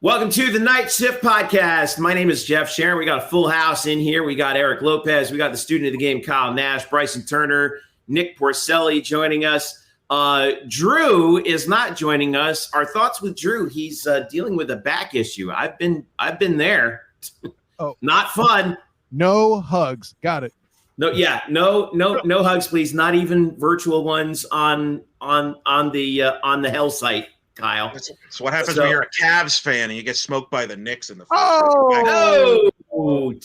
Welcome to the Night Shift Podcast. My name is Jeff Sharon. We got a full house in here. We got Eric Lopez. We got the student of the game, Kyle Nash, Bryson Turner, Nick Porcelli joining us. Drew is not joining us. Our thoughts with Drew. He's dealing with a back issue. I've been there. Oh, not fun. No hugs. Got it. No hugs, please. Not even virtual ones on the hell site. Kyle. That's what happens when you're a Cavs fan and you get smoked by the Knicks in the first round.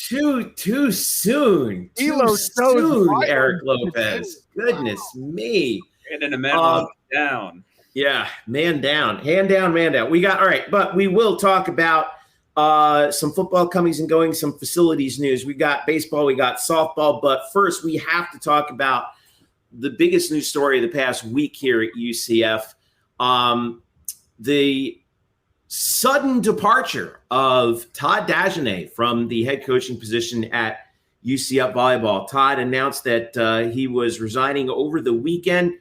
Too soon. Eric Lopez. Goodness me. And in a man down. Yeah, man down. Hand down, man down. We got all right, but we will talk about some football comings and goings, some facilities news. We got baseball, we got softball, but first we have to talk about the biggest news story of the past week here at UCF. The sudden departure of Todd Dagenais from the head coaching position at UCF Volleyball. Todd announced that he was resigning over the weekend.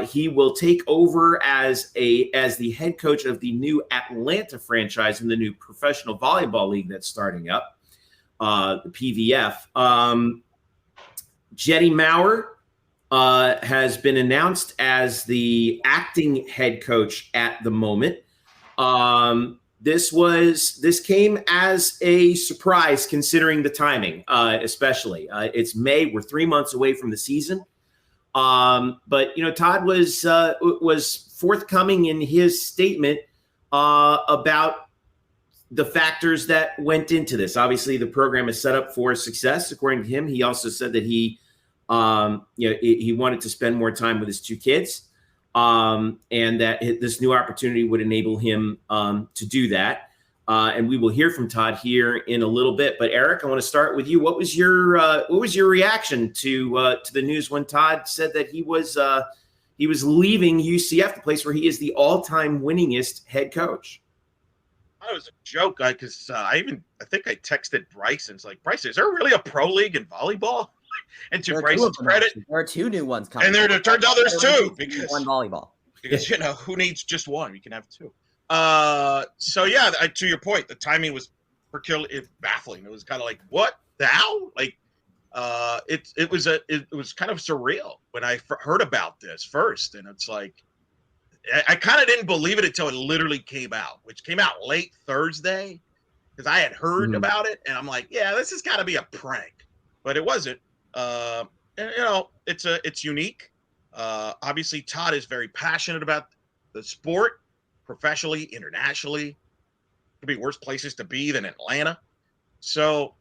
He will take over as the head coach of the new Atlanta franchise in the new professional volleyball league that's starting up, the PVF. Jetty Maurer has been announced as the acting head coach at the moment. This came as a surprise considering the timing, especially. It's May. We're 3 months away from the season. But Todd was forthcoming in his statement about the factors that went into this. Obviously, the program is set up for success, according to him. He also said that he wanted to spend more time with his two kids, and that this new opportunity would enable him to do that. And we will hear from Todd here in a little bit. But Eric, I want to start with you. What was your reaction to the news when Todd said that he was leaving UCF, the place where he is the all-time winningest head coach? It was a joke because I think I texted Bryson. It's like, Bryson, is there really a pro league in volleyball? And to Bryson's credit, there are two new ones coming. And there turns out there's two because one volleyball. Because who needs just one? You can have two. So yeah, to your point, the timing was peculiar, baffling. It was kind of like, what the hell? Like, it was kind of surreal when I heard about this first, and it's like, I kind of didn't believe it until it literally came out, which came out late Thursday, because I had heard about it, and I'm like, yeah, this has got to be a prank, but it wasn't. It's unique. Obviously, Todd is very passionate about the sport, professionally, internationally. Could be worse places to be than Atlanta. So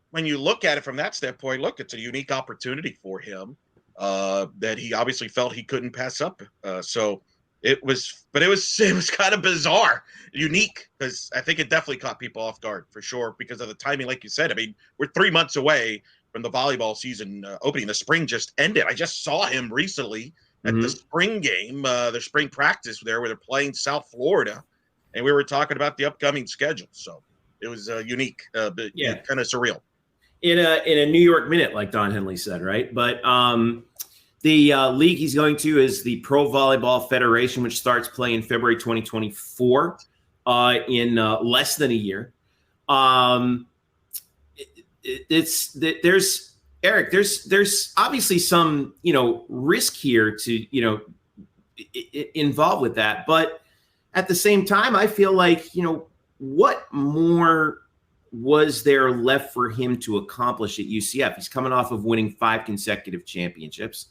when you look at it from that standpoint, look, it's a unique opportunity for him that he obviously felt he couldn't pass up. So it was kind of bizarre, unique, because I think it definitely caught people off guard for sure because of the timing, like you said. I mean, we're 3 months away from the volleyball season opening. The spring just ended. I just saw him recently at the spring game, the spring practice there where they're playing South Florida, and we were talking about the upcoming schedule. So it was unique, but kind of surreal. In a New York minute, like Don Henley said, right? But the league he's going to is the Pro Volleyball Federation, which starts playing February 2024 in less than a year. There's obviously some risk here to involved with that, but at the same time I feel like what more was there left for him to accomplish at UCF? He's coming off of winning 5 consecutive championships.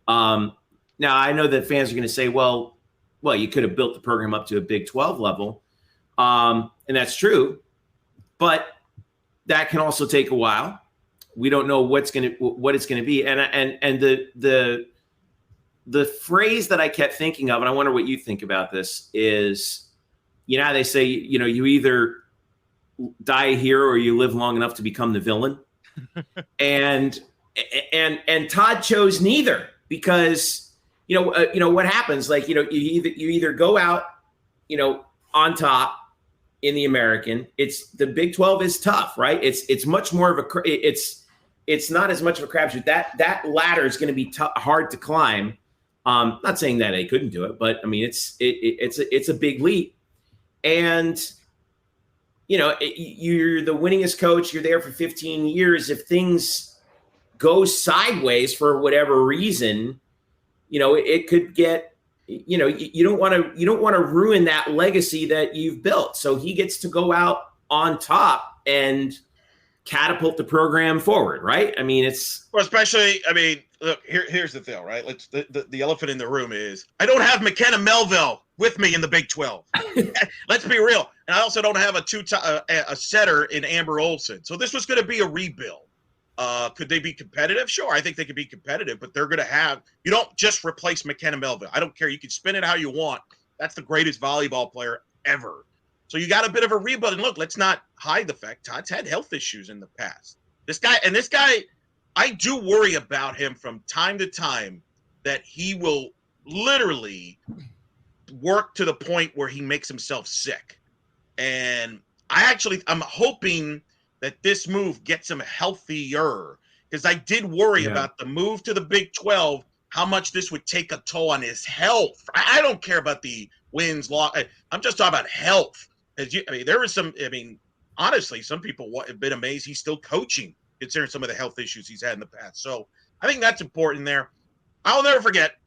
Now I know that fans are going to say, well, you could have built the program up to a Big 12 level, and that's true, but that can also take a while. We don't know what it's going to be. And the phrase that I kept thinking of, and I wonder what you think about this, is, they say, you either die a hero or you live long enough to become the villain. and Todd chose neither, because, what happens, like, you either go out, on top in the American. It's the Big 12 is tough, right? It's much more of it's not as much of a crapshoot. That ladder is going to be hard to climb. Not saying that they couldn't do it, but I mean, it's a big leap. And you're the winningest coach. You're there for 15 years. If things go sideways for whatever reason, it could get, you don't want to ruin that legacy that you've built. So he gets to go out on top and catapult the program forward, right? I mean, look, here's the deal, right? The elephant in the room is I don't have McKenna Melville with me in the Big 12. Let's be real. And I also don't have a setter in Amber Olsen. So this was going to be a rebuild. Could they be competitive? Sure, I think they could be competitive, but they're going to have – you don't just replace McKenna Melville. I don't care. You can spin it how you want. That's the greatest volleyball player ever. So you got a bit of a rebuild. And look, let's not hide the fact Todd's had health issues in the past. This guy, I do worry about him from time to time that he will literally work to the point where he makes himself sick. And I'm hoping that this move gets him healthier, because I did worry about the move to the Big 12, how much this would take a toll on his health. I don't care about the wins, loss. I'm just talking about health. Honestly, some people have been amazed he's still coaching, considering some of the health issues he's had in the past. So I think that's important there. I'll never forget,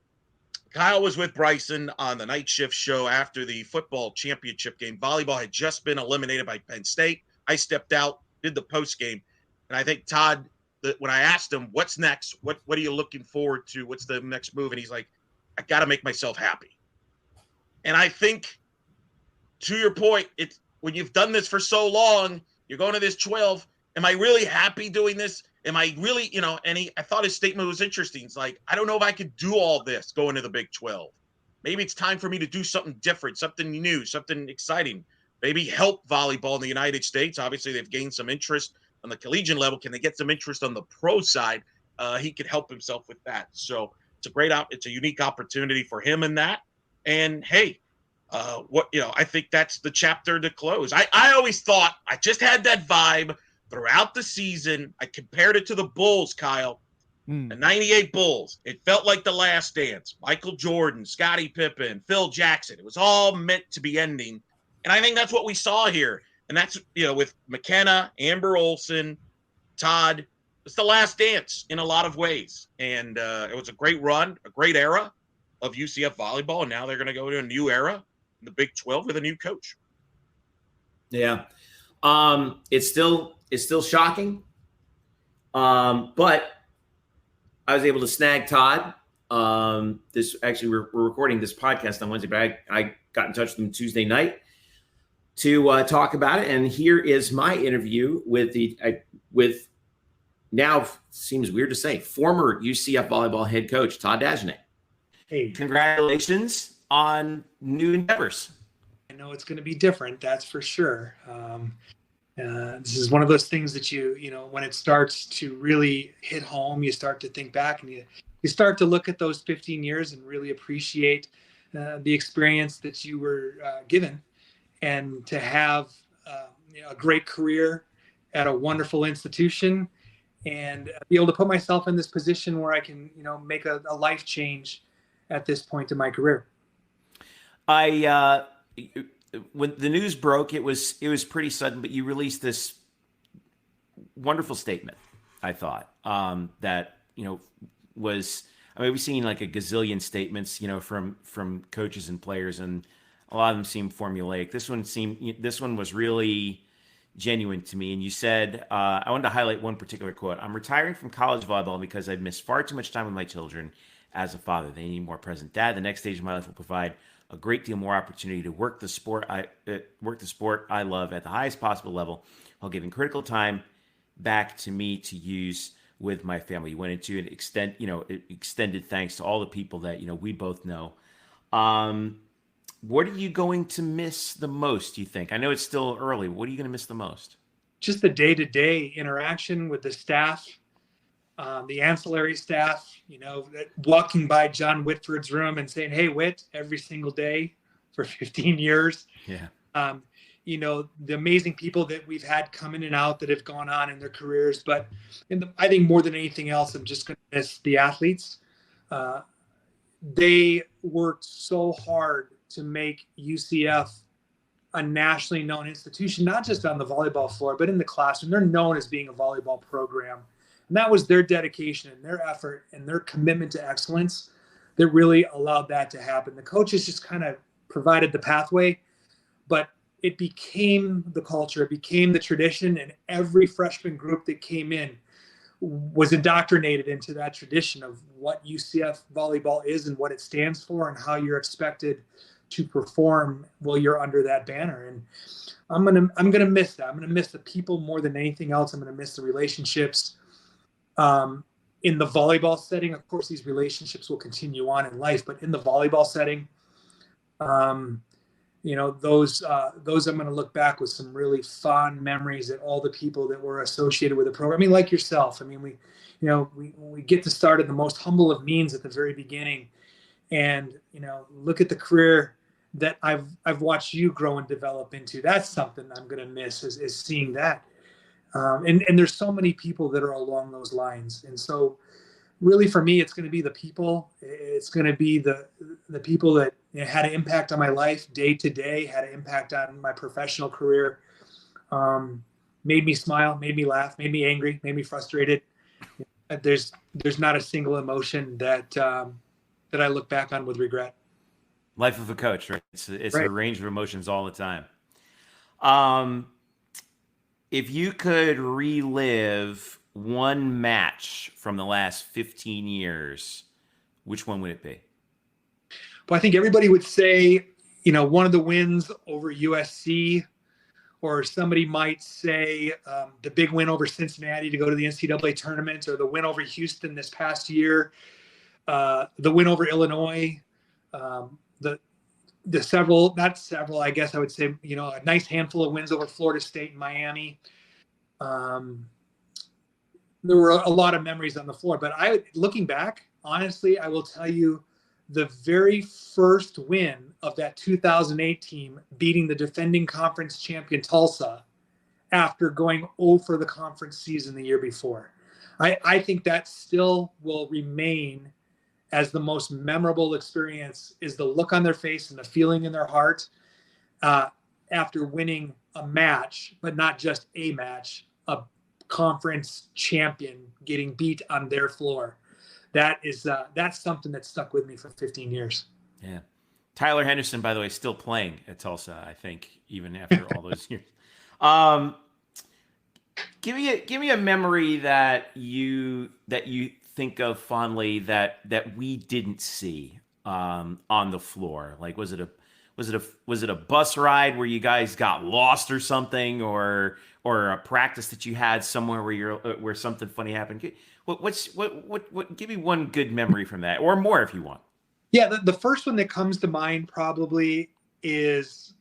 Kyle was with Bryson on the night shift show after the football championship game. Volleyball had just been eliminated by Penn State. I stepped out, did the post game, and I think Todd, when I asked him, what's next? What are you looking forward to? What's the next move? And he's like, I got to make myself happy. And I think, to your point, it's when you've done this for so long, you're going to this 12. Am I really happy doing this? Am I really, I thought his statement was interesting. It's like, I don't know if I could do all this going to the Big 12. Maybe it's time for me to do something different, something new, something exciting. Maybe help volleyball in the United States. Obviously, they've gained some interest on the collegiate level. Can they get some interest on the pro side? He could help himself with that. So it's a unique opportunity for him in that. And hey, I think that's the chapter to close. I always thought, I just had that vibe throughout the season. I compared it to the Bulls, Kyle, the 98 Bulls. It felt like the last dance. Michael Jordan, Scottie Pippen, Phil Jackson. It was all meant to be ending. And I think that's what we saw here. And that's, with McKenna, Amber Olsen, Todd, it's the last dance in a lot of ways. And it was a great run, a great era of UCF volleyball. And now they're going to go to a new era in the Big 12 with a new coach. Yeah. It's still shocking. But I was able to snag Todd. We're recording this podcast on Wednesday, but I got in touch with him Tuesday night to talk about it. And here is my interview with now seems weird to say, former UCF volleyball head coach, Todd Dagenais. Hey, congratulations on new endeavors. I know it's going to be different. That's for sure. This is one of those things that when it starts to really hit home, you start to think back and you start to look at those 15 years and really appreciate the experience that you were given, and to have a great career at a wonderful institution, and be able to put myself in this position where I can, make a life change at this point in my career. When the news broke, it was pretty sudden, but you released this wonderful statement, I thought, that, we've seen like a gazillion statements, from coaches and players, and a lot of them seem formulaic. This one was really genuine to me. And you said, I wanted to highlight one particular quote. I'm retiring from college volleyball because I've missed far too much time with my children as a father. They need a more present dad. The next stage of my life will provide a great deal more opportunity to work the sport I love at the highest possible level, while giving critical time back to me to use with my family. You went into an extended thanks to all the people that we both know. What are you going to miss the most, do you think? I know it's still early. What are you going to miss the most? Just the day-to-day interaction with the staff, the ancillary staff, walking by John Whitford's room and saying, "Hey, Whit," every single day for 15 years. Yeah. The amazing people that we've had come in and out that have gone on in their careers. But I think more than anything else, I'm just going to miss the athletes. They worked so hard to make UCF a nationally known institution, not just on the volleyball floor, but in the classroom. They're known as being a volleyball program. And that was their dedication and their effort and their commitment to excellence that really allowed that to happen. The coaches just kind of provided the pathway, but it became the culture, it became the tradition, and every freshman group that came in was indoctrinated into that tradition of what UCF volleyball is and what it stands for and how you're expected to perform while you're under that banner. And I'm gonna miss that. I'm gonna miss the people more than anything else. I'm gonna miss the relationships. In the volleyball setting, of course, these relationships will continue on in life, but in the volleyball setting, those I'm going to look back with some really fond memories at all the people that were associated with the program. I mean, like yourself. I mean, we get to start at the most humble of means at the very beginning, and look at the career that I've watched you grow and develop into. That's something I'm going to miss is seeing that. And there's so many people that are along those lines, and so really for me, it's going to be the people. It's going to be the people that had an impact on my life day to day, had an impact on my professional career, made me smile, made me laugh, made me angry, made me frustrated. There's not a single emotion that I look back on with regret. Life of a coach, right? It's right. A range of emotions all the time. If you could relive one match from the last 15 years, which one would it be? Well, I think everybody would say, one of the wins over USC, or somebody might say the big win over Cincinnati to go to the NCAA tournament, or the win over Houston this past year, the win over Illinois, the several, not several, I guess I would say, a nice handful of wins over Florida State and Miami. There were a lot of memories on the floor, but looking back, honestly, I will tell you the very first win of that 2008 team beating the defending conference champion Tulsa after going 0 for the conference season the year before. I think that still will remain as the most memorable experience, is the look on their face and the feeling in their heart after winning a match, but not just a match, a conference champion getting beat on their floor. That's something that stuck with me for 15 years. Yeah. Tyler Henderson, by the way, still playing at Tulsa, I think, even after all those years. Give me a memory that you think of fondly that we didn't see on the floor. Like, was it a bus ride where you guys got lost or something, or a practice that you had somewhere where something funny happened? What give me one good memory from that, or more if you want. Yeah, the first one that comes to mind probably is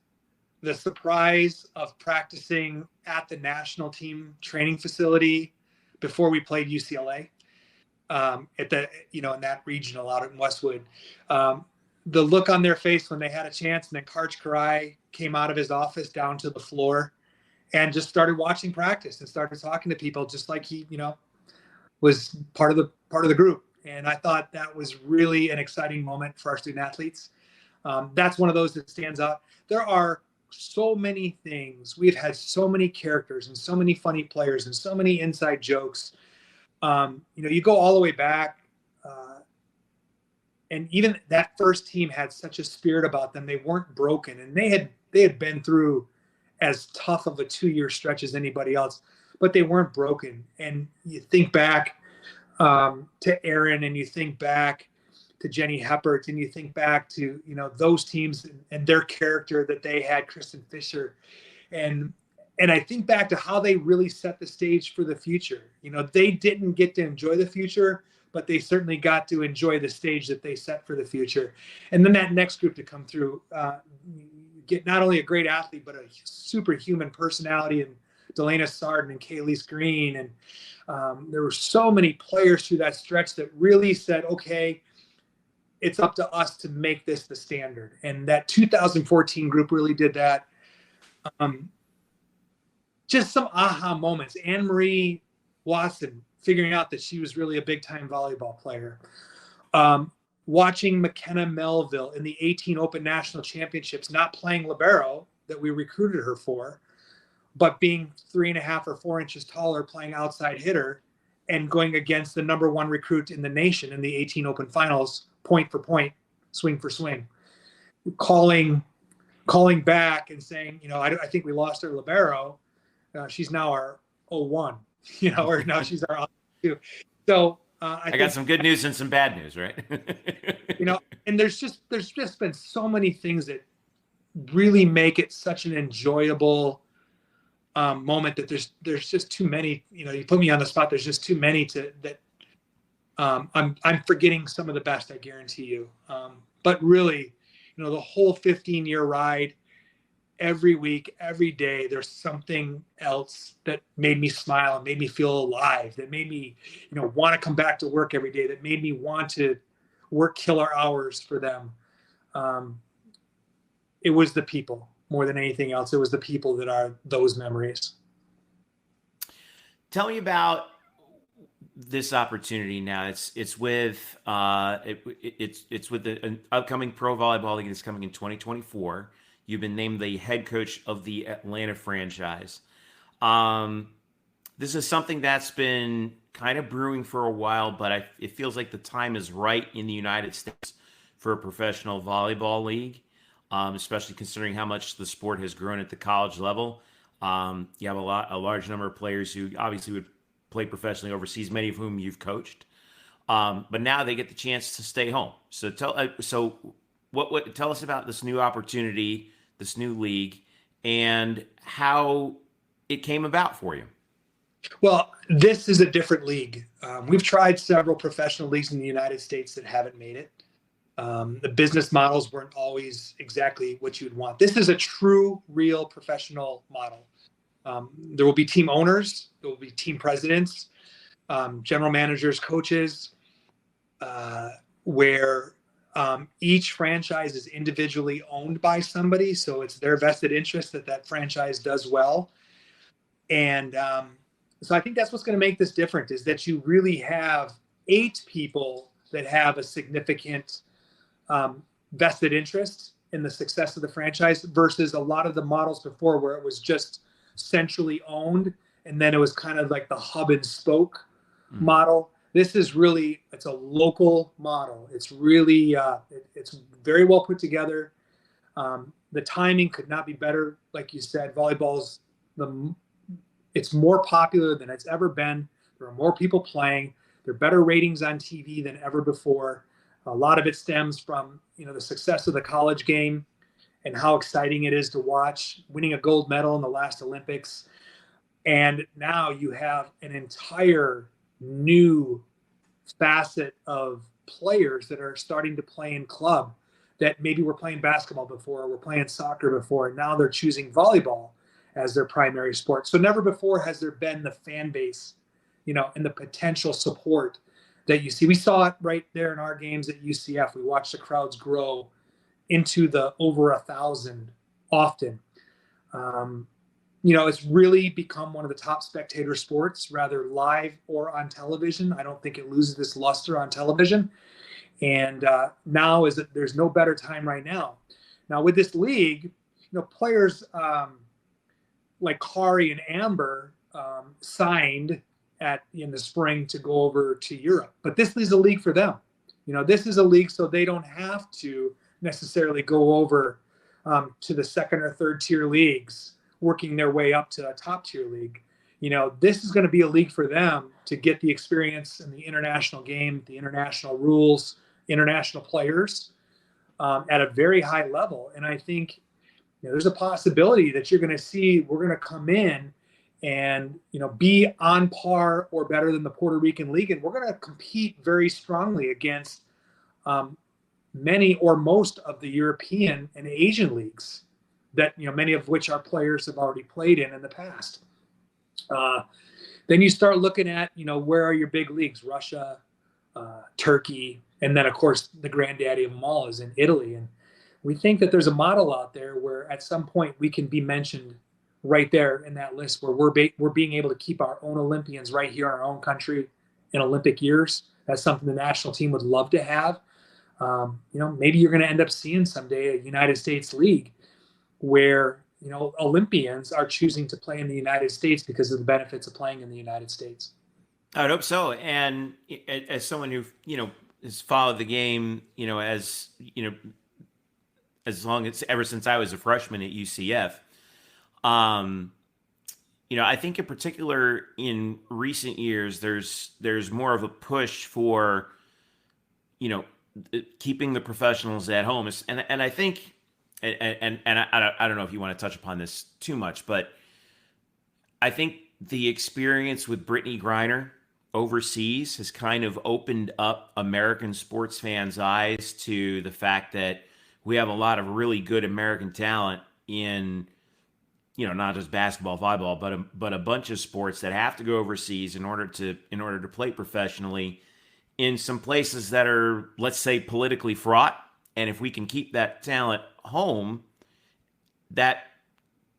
the surprise of practicing at the national team training facility before we played UCLA at the in that regional out in Westwood. The look on their face when they had a chance, and then Coach Dagenais came out of his office down to the floor and just started watching practice and started talking to people, just like he was part of the group. And I thought that was really an exciting moment for our student athletes. That's one of those that stands out. There are so many things. We've had so many characters and so many funny players and so many inside jokes. You go all the way back, and even that first team had such a spirit about them. They weren't broken, and they had been through as tough of a 2-year stretch as anybody else, but they weren't broken. And you think back to Aaron, and you think back to Jenny Heppert, and you think back to those teams and their character that they had, Kristen Fisher, and I think back to how they really set the stage for the future. They didn't get to enjoy the future, but they certainly got to enjoy the stage that they set for the future. And then that next group to come through, get not only a great athlete, but a superhuman personality, and Delana Sarden and Kayleese Green. And there were so many players through that stretch that really said, okay, it's up to us to make this the standard. And that 2014 group really did that. Just some aha moments. Anne-Marie Watson figuring out that she was really a big-time volleyball player. Watching McKenna Melville in the 18 Open National Championships, not playing libero, that we recruited her for, but being 3.5 or 4 inches taller, playing outside hitter, and going against the number 1 recruit in the nation in the 18 Open Finals, point for point, swing for swing, calling back and saying, I think we lost our libero. She's now our 0-1, or now she's our 2. So I got some good news and some bad news, right? And there's just been so many things that really make it such an enjoyable moment that there's just too many. You put me on the spot. There's just too many I'm forgetting some of the best, I guarantee you. But really, the whole 15-year ride, every week, every day, there's something else that made me smile and made me feel alive, that made me, want to come back to work every day, that made me want to work killer hours for them. It was the people more than anything else. It was the people that are those memories. Tell me about this opportunity now. It's with it's with an upcoming pro volleyball league that's coming in 2024. You've been named the head coach of the Atlanta franchise. This is something that's been kind of brewing for a while, but it feels like the time is right in the United States for a professional volleyball league, especially considering how much the sport has grown at the college level. You have a large number of players who obviously would play professionally overseas, many of whom you've coached. But now they get the chance to stay home. So tell us about this new opportunity, this new league, and how it came about for you. Well, this is a different league. We've tried several professional leagues in the United States that haven't made it. The business models weren't always exactly what you'd want. This is a true, real professional model. There will be team owners, there will be team presidents, general managers, coaches, where each franchise is individually owned by somebody. So it's their vested interest that franchise does well. And so I think that's what's going to make this different, is that you really have 8 people that have a significant vested interest in the success of the franchise versus a lot of the models before where it was just centrally owned. And then it was kind of like the hub and spoke model. This is really, it's a local model. It's really, it's very well put together. The timing could not be better. Like you said, volleyball's it's more popular than it's ever been. There are more people playing. There are better ratings on TV than ever before. A lot of it stems from, the success of the college game and how exciting it is to watch, winning a gold medal in the last Olympics. And now you have an entire new facet of players that are starting to play in club that maybe were playing basketball before, or were playing soccer before, and now they're choosing volleyball as their primary sport. So never before has there been the fan base, and the potential support that you see. We saw it right there in our games at UCF. We watched the crowds grow into the over 1,000 often. It's really become one of the top spectator sports, rather live or on television. I don't think it loses this luster on television. And now there's no better time right now. Now with this league, players like Kari and Amber signed in the spring to go over to Europe. But this is a league for them. This is a league so they don't have to necessarily go over to the second or third tier leagues, working their way up to a top tier league. This is going to be a league for them to get the experience in the international game, the international rules, international players at a very high level. And I think there's a possibility that you're going to see, we're going to come in and, be on par or better than the Puerto Rican League. And we're going to compete very strongly against many or most of the European and Asian leagues that, many of which our players have already played in the past. Then you start looking at, where are your big leagues? Russia, Turkey, and then, of course, the granddaddy of them all is in Italy. And we think that there's a model out there where at some point we can be mentioned right there in that list, where we're being able to keep our own Olympians right here in our own country in Olympic years. That's something the national team would love to have. Maybe you're going to end up seeing someday a United States league where, Olympians are choosing to play in the United States because of the benefits of playing in the United States. I would hope so. And as someone who, has followed the game, ever since I was a freshman at UCF, I think in particular in recent years, there's more of a push for, keeping the professionals at home. And I think, and I don't know if you want to touch upon this too much, but I think the experience with Brittany Griner overseas has kind of opened up American sports fans' eyes to the fact that we have a lot of really good American talent in, not just basketball, volleyball, but a bunch of sports that have to go overseas in order to play professionally in some places that are, let's say, politically fraught. And if we can keep that talent home, that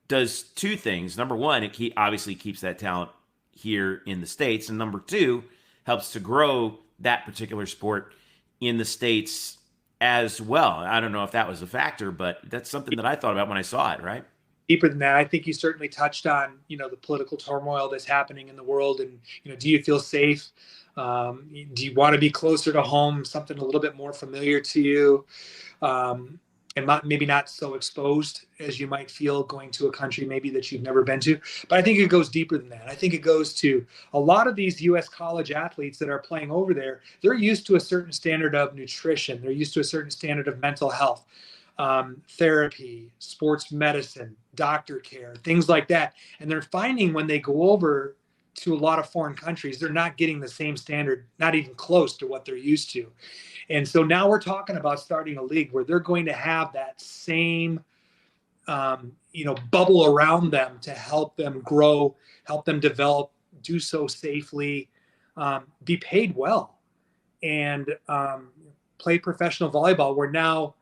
does two things. Number one, it obviously keeps that talent here in the States. And number two, helps to grow that particular sport in the States as well. I don't know if that was a factor, but that's something that I thought about when I saw it, right? Deeper than that, I think you certainly touched on, the political turmoil that's happening in the world. And, do you feel safe? Do you want to be closer to home, something a little bit more familiar to you? And maybe not so exposed as you might feel going to a country maybe that you've never been to. But I think it goes deeper than that. I think it goes to a lot of these U.S. college athletes that are playing over there. They're used to a certain standard of nutrition. They're used to a certain standard of mental health, therapy, sports medicine, doctor care, things like that. And they're finding when they go over to a lot of foreign countries, they're not getting the same standard, not even close to what they're used to. And so now we're talking about starting a league where they're going to have that same, bubble around them to help them grow, help them develop, do so safely, be paid well, and play professional volleyball. Where now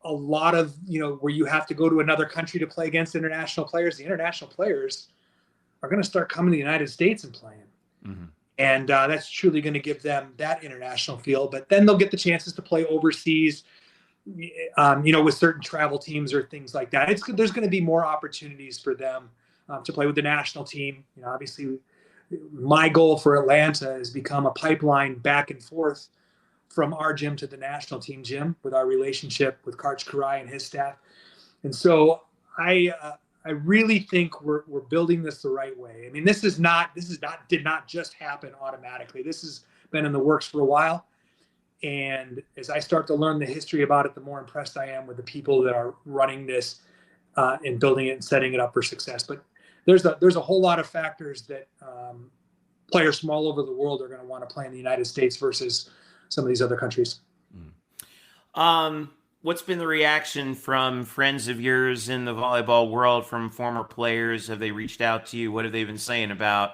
a lot of, where you have to go to another country to play against international players, the international players are going to start coming to the United States and playing. Mm-hmm. And that's truly going to give them that international feel. But then they'll get the chances to play overseas, with certain travel teams or things like that. There's going to be more opportunities for them to play with the national team. Obviously, my goal for Atlanta has become a pipeline back and forth from our gym to the national team gym with our relationship with Coach Karai and his staff. And so I really think we're building this the right way. I mean, this did not just happen automatically. This has been in the works for a while. And as I start to learn the history about it, the more impressed I am with the people that are running this and building it and setting it up for success. But there's a whole lot of factors that players from all over the world are going to want to play in the United States versus some of these other countries. What's been the reaction from friends of yours in the volleyball world, from former players? Have they reached out to you? What have they been saying about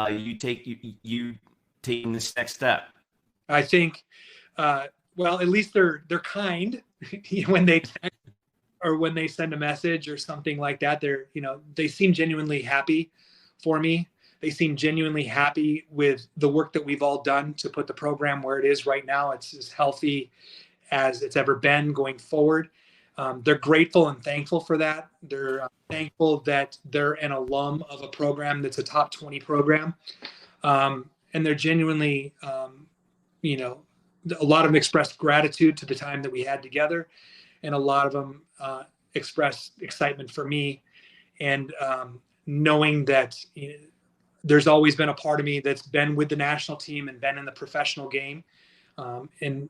you taking this next step? I think, at least they're kind when they text or when they send a message or something like that. They seem genuinely happy for me. They seem genuinely happy with the work that we've all done to put the program where it is right now. It's as healthy as it's ever been going forward. They're grateful and thankful for that. They're thankful that they're an alum of a program that's a top 20 program. And they're genuinely, a lot of them expressed gratitude to the time that we had together. And a lot of them expressed excitement for me. And knowing that there's always been a part of me that's been with the national team and been in the professional game. And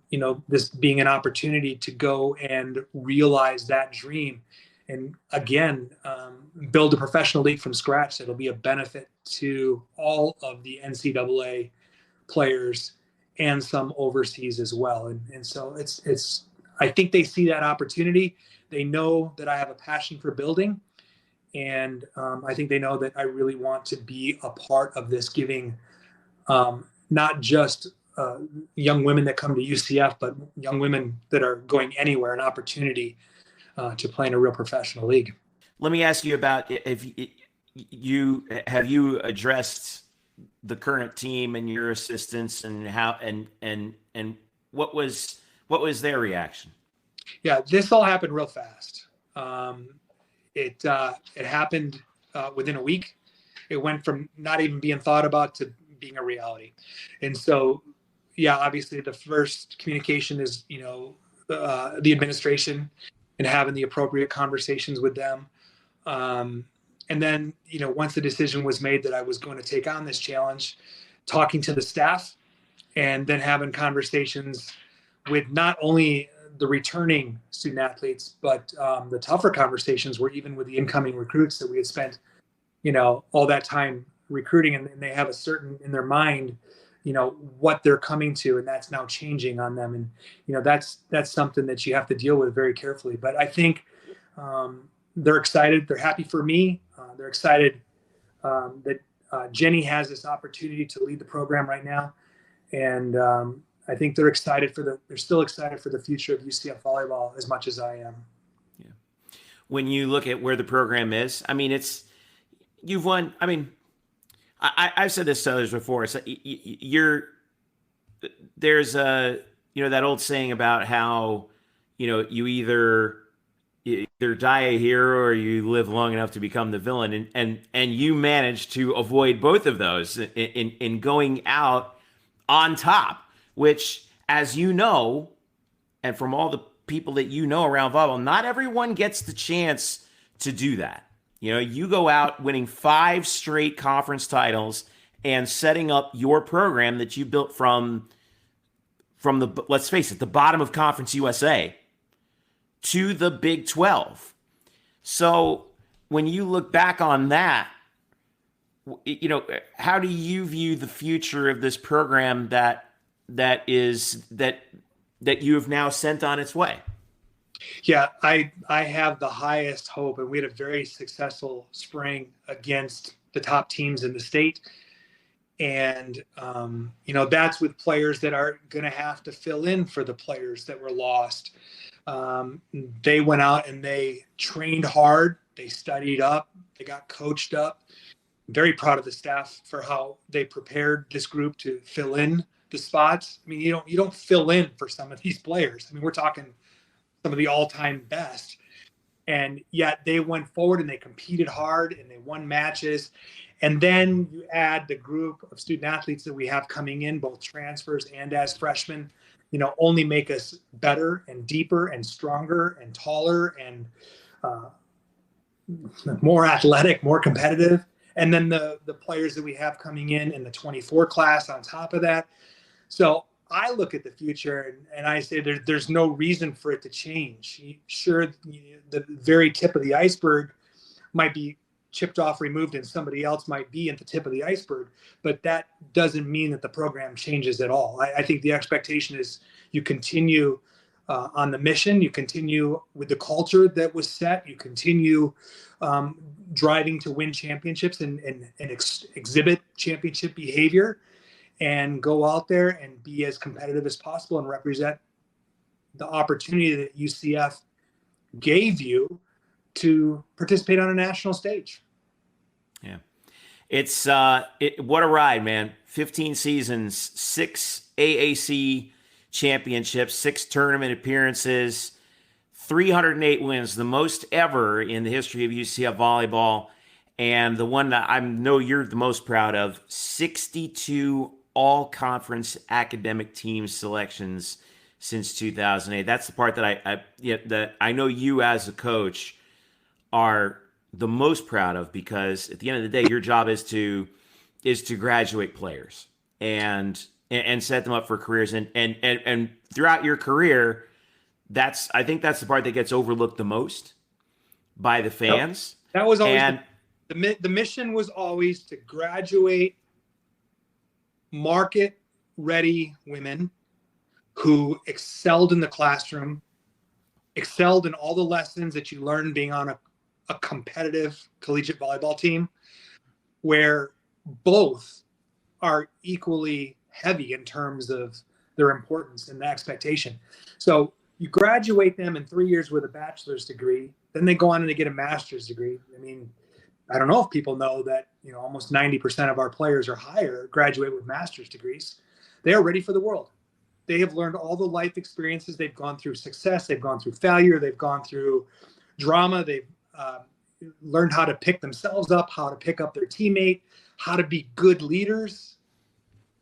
this being an opportunity to go and realize that dream and again, build a professional league from scratch that'll be a benefit to all of the NCAA players and some overseas as well. And so it's I think they see that opportunity. They know that I have a passion for building. And I think they know that I really want to be a part of this, giving not just young women that come to UCF, but young women that are going anywhere, an opportunity to play in a real professional league. Let me ask you about if you addressed the current team and your assistants and how and what was their reaction? Yeah, this all happened real fast. it happened within a week. It went from not even being thought about to being a reality. And so, yeah, obviously the first communication is, the administration and having the appropriate conversations with them. And then, once the decision was made that I was going to take on this challenge, talking to the staff and then having conversations with not only the returning student athletes, but the tougher conversations were even with the incoming recruits that we had spent, all that time recruiting, and they have a certain in their mind, what they're coming to, and that's now changing on them. And, that's something that you have to deal with very carefully. But I think they're excited. They're happy for me. They're excited that Jenny has this opportunity to lead the program right now. And I think they're still excited for the future of UCF volleyball as much as I am. Yeah. When you look at where the program is, I mean, you've won. I mean, I've said this to others before. It's there's that old saying about how, you either die a hero or you live long enough to become the villain. And you managed to avoid both of those in going out on top, which, as you know, and from all the people that around volleyball, not everyone gets the chance to do that. You go out winning 5 straight conference titles and setting up your program that you built from the, let's face it, the bottom of Conference USA to the Big 12. So when you look back on that, how do you view the future of this program that you have now sent on its way? Yeah, I have the highest hope, and we had a very successful spring against the top teams in the state. And, that's with players that are going to have to fill in for the players that were lost. They went out and they trained hard. They studied up. They got coached up. I'm very proud of the staff for how they prepared this group to fill in the spots. I mean, you don't fill in for some of these players. I mean, we're talking some of the all-time best. And yet they went forward and they competed hard and they won matches. And then you add the group of student athletes that we have coming in, both transfers and as freshmen, only make us better and deeper and stronger and taller and more athletic, more competitive. And then the players that we have coming in the 24 class on top of that. So I look at the future and I say there's no reason for it to change. Sure, the very tip of the iceberg might be chipped off, removed, and somebody else might be at the tip of the iceberg, but that doesn't mean that the program changes at all. I think the expectation is you continue on the mission, you continue with the culture that was set, you continue driving to win championships and exhibit championship behavior, and go out there and be as competitive as possible and represent the opportunity that UCF gave you to participate on a national stage. Yeah. It's what a ride, man. 15 seasons, 6 AAC championships, 6 tournament appearances, 308 wins, the most ever in the history of UCF volleyball. And the one that I know you're the most proud of, 62 all-conference academic team selections since 2008. That's the part that I know you as a coach are the most proud of, because at the end of the day, your job is to graduate players and set them up for careers. And throughout your career, I think that's the part that gets overlooked the most by the fans. That was always the mission was always to graduate market-ready women who excelled in the classroom, excelled in all the lessons that you learn being on a competitive collegiate volleyball team, where both are equally heavy in terms of their importance and the expectation. So you graduate them in 3 years with a bachelor's degree, then they go on and they get a master's degree. I mean, I don't know if people know that, almost 90% of our players or higher graduate with master's degrees. They are ready for the world. They have learned all the life experiences. They've gone through success. They've gone through failure. They've gone through drama. They've learned how to pick themselves up, how to pick up their teammate, how to be good leaders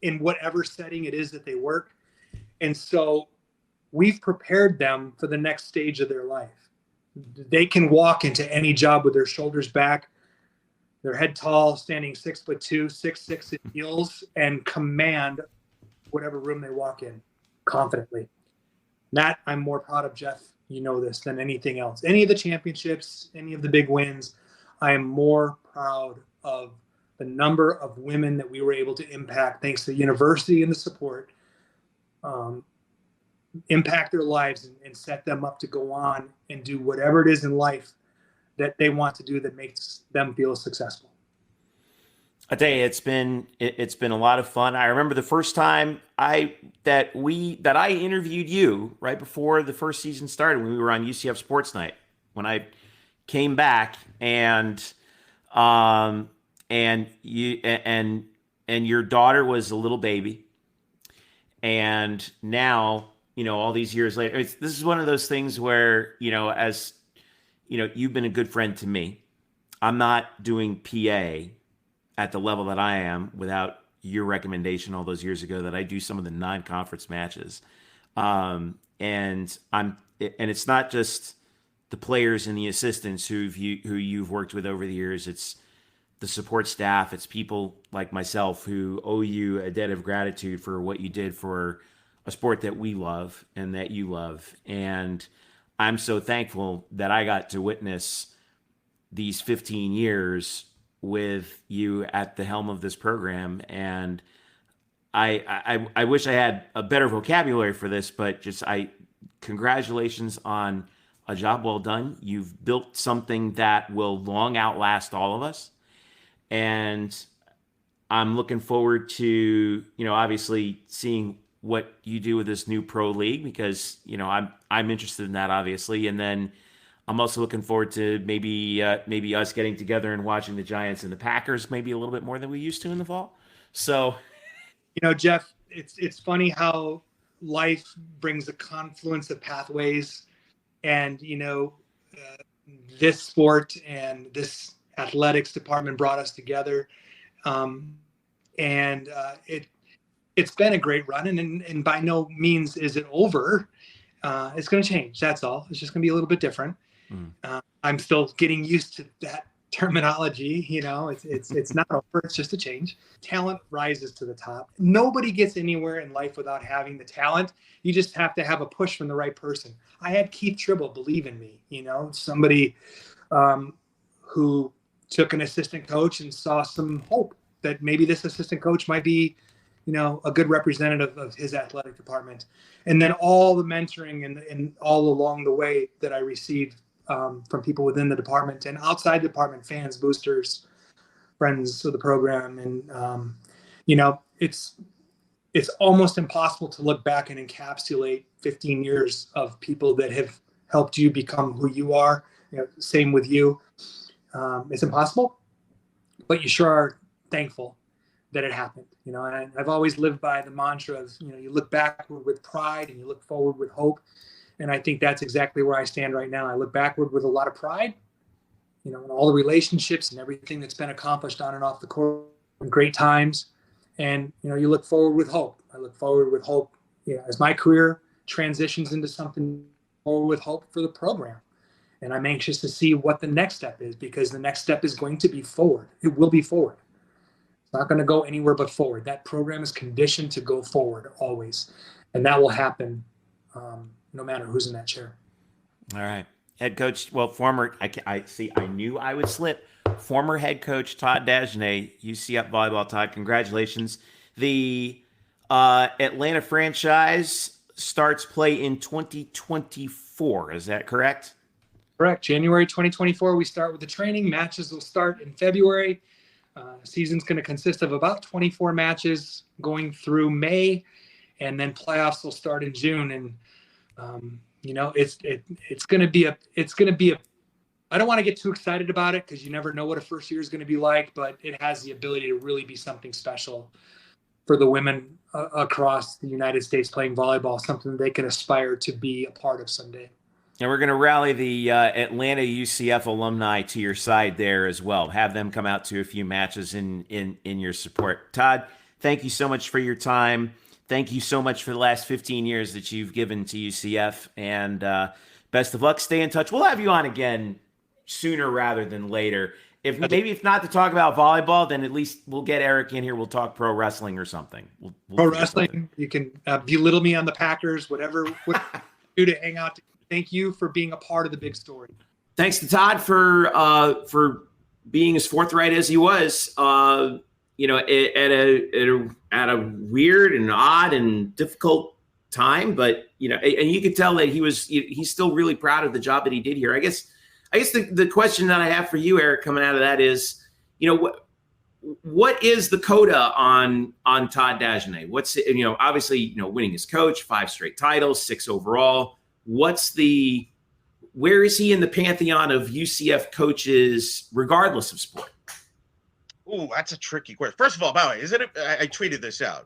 in whatever setting it is that they work. And so we've prepared them for the next stage of their life. They can walk into any job with their shoulders back, their head tall, standing 6'2", 6'6" in heels, and command whatever room they walk in confidently. That I'm more proud of, Jeff, you know this, than anything else. Any of the championships, any of the big wins, I am more proud of the number of women that we were able to impact thanks to the university and the support, impact their lives and set them up to go on and do whatever it is in life that they want to do that makes them feel successful. I tell you, it's been a lot of fun. I remember the first time I interviewed you right before the first season started when we were on UCF Sports Night. When I came back and your daughter was a little baby, and now all these years later, this is one of those things where as you've been a good friend to me. I'm not doing PA at the level that I am without your recommendation all those years ago that I do some of the non-conference matches. And it's not just the players and the assistants who you've worked with over the years. It's the support staff. It's people like myself who owe you a debt of gratitude for what you did for a sport that we love and that you love. And I'm so thankful that I got to witness these 15 years with you at the helm of this program. And I wish I had a better vocabulary for this, but congratulations on a job well done. You've built something that will long outlast all of us. And I'm looking forward to, obviously seeing what you do with this new pro league, because, I'm interested in that, obviously. And then I'm also looking forward to maybe us getting together and watching the Giants and the Packers maybe a little bit more than we used to in the fall. So, Jeff, it's funny how life brings a confluence of pathways, and this sport and this athletics department brought us together, it's been a great run, and by no means is it over. It's going to change. That's all. It's just going to be a little bit different. I'm still getting used to that terminology. It's not over. It's just a change. Talent rises to the top. Nobody gets anywhere in life without having the talent. You just have to have a push from the right person. I had Keith Tribble believe in me, somebody who took an assistant coach and saw some hope that maybe this assistant coach might be, a good representative of his athletic department. And then all the mentoring and all along the way that I received from people within the department and outside the department, fans, boosters, friends of the program. And, it's almost impossible to look back and encapsulate 15 years of people that have helped you become who you are. Same with you. It's impossible, but you sure are thankful that it happened. And I've always lived by the mantra of, you look backward with pride and you look forward with hope. And I think that's exactly where I stand right now. I look backward with a lot of pride, and all the relationships and everything that's been accomplished on and off the court, and great times. And, you look forward with hope. I look forward with hope, as my career transitions into something forward with hope for the program. And I'm anxious to see what the next step is, because the next step is going to be forward. It will be forward. It's not going to go anywhere but forward. That program is conditioned to go forward always. And that will happen no matter who's in that chair. All right. Head coach, I knew I would slip. Former head coach Todd Dagenais, UCF Volleyball. Todd, congratulations. The Atlanta franchise starts play in 2024. Is that correct? Correct. January 2024, we start with the training. Matches will start in February. Season's going to consist of about 24 matches going through May, and then playoffs will start in June. And it's going to be a. I don't want to get too excited about it, because you never know what a first year is going to be like, but it has the ability to really be something special for the women across the United States playing volleyball, something they can aspire to be a part of someday. And we're going to rally the Atlanta UCF alumni to your side there as well. Have them come out to a few matches in your support. Todd, thank you so much for your time. Thank you so much for the last 15 years that you've given to UCF. And best of luck. Stay in touch. We'll have you on again sooner rather than later. If not to talk about volleyball, then at least we'll get Eric in here. We'll talk pro wrestling or something. We'll pro wrestling. You can belittle me on the Packers, whatever do to hang out. Thank you for being a part of the big story. Thanks to Todd for being as forthright as he was. At a weird and odd and difficult time, but and you could tell that he's still really proud of the job that he did here. I guess the question that I have for you, Eric, coming out of that is, what is the coda on Todd Dagenais? What's obviously winning as coach, 5 straight titles, 6 overall. Where is he in the pantheon of UCF coaches, regardless of sport? Oh, that's a tricky question. First of all, by the way, I tweeted this out.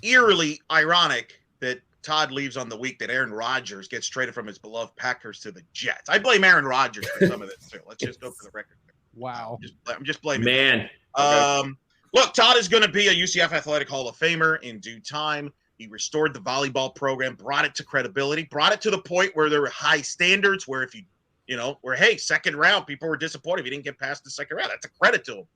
Eerily ironic that Todd leaves on the week that Aaron Rodgers gets traded from his beloved Packers to the Jets. I blame Aaron Rodgers for some of this too. Let's just go for the record. Wow. I'm just blaming man. Look, Todd is going to be a UCF Athletic Hall of Famer in due time. He restored the volleyball program, brought it to credibility, brought it to the point where there were high standards where second round, people were disappointed if he didn't get past the second round. That's a credit to him.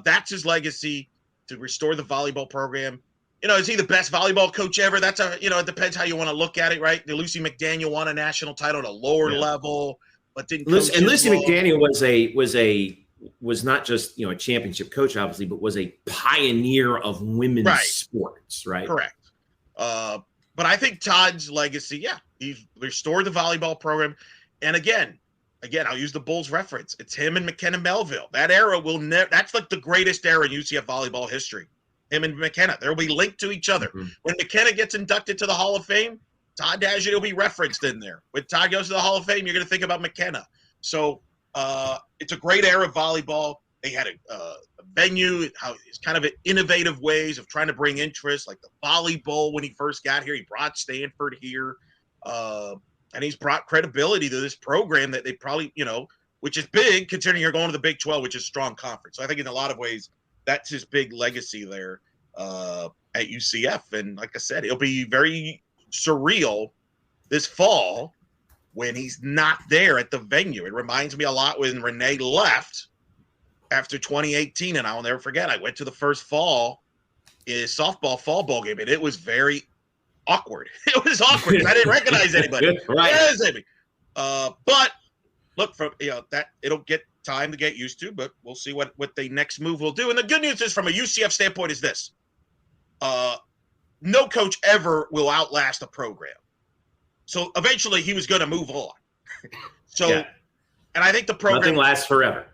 That's his legacy, to restore the volleyball program. Is he the best volleyball coach ever? That's it depends how you want to look at it, right? Lucy McDaniel won a national title at a lower level, but didn't coach. And Lucy McDaniel was not just a championship coach, obviously, but was a pioneer of women's sports, right? Correct. But I think Todd's legacy, he's restored the volleyball program. And again, I'll use the Bulls reference. It's him and McKenna Melville. That era that's like the greatest era in UCF volleyball history. Him and McKenna, they'll be linked to each other. Mm-hmm. When McKenna gets inducted to the Hall of Fame, Todd Dagenais will be referenced in there. When Todd goes to the Hall of Fame, you're going to think about McKenna. So it's a great era of volleyball. They had a venue, it's kind of innovative ways of trying to bring interest, like the volleyball when he first got here. He brought Stanford here, and he's brought credibility to this program that they probably, which is big considering you're going to the Big 12, which is a strong conference. So I think in a lot of ways, that's his big legacy there at UCF. And like I said, it'll be very surreal this fall when he's not there at the venue. It reminds me a lot when Renee left after 2018, and I'll never forget, I went to the first softball fall ball game, and it was very awkward. It was awkward because I didn't recognize anybody. Right. But look, from that it'll get time to get used to, but we'll see what the next move will do. And the good news is, from a UCF standpoint, is this: no coach ever will outlast a program. So eventually, he was going to move on. And I think the program nothing lasts forever.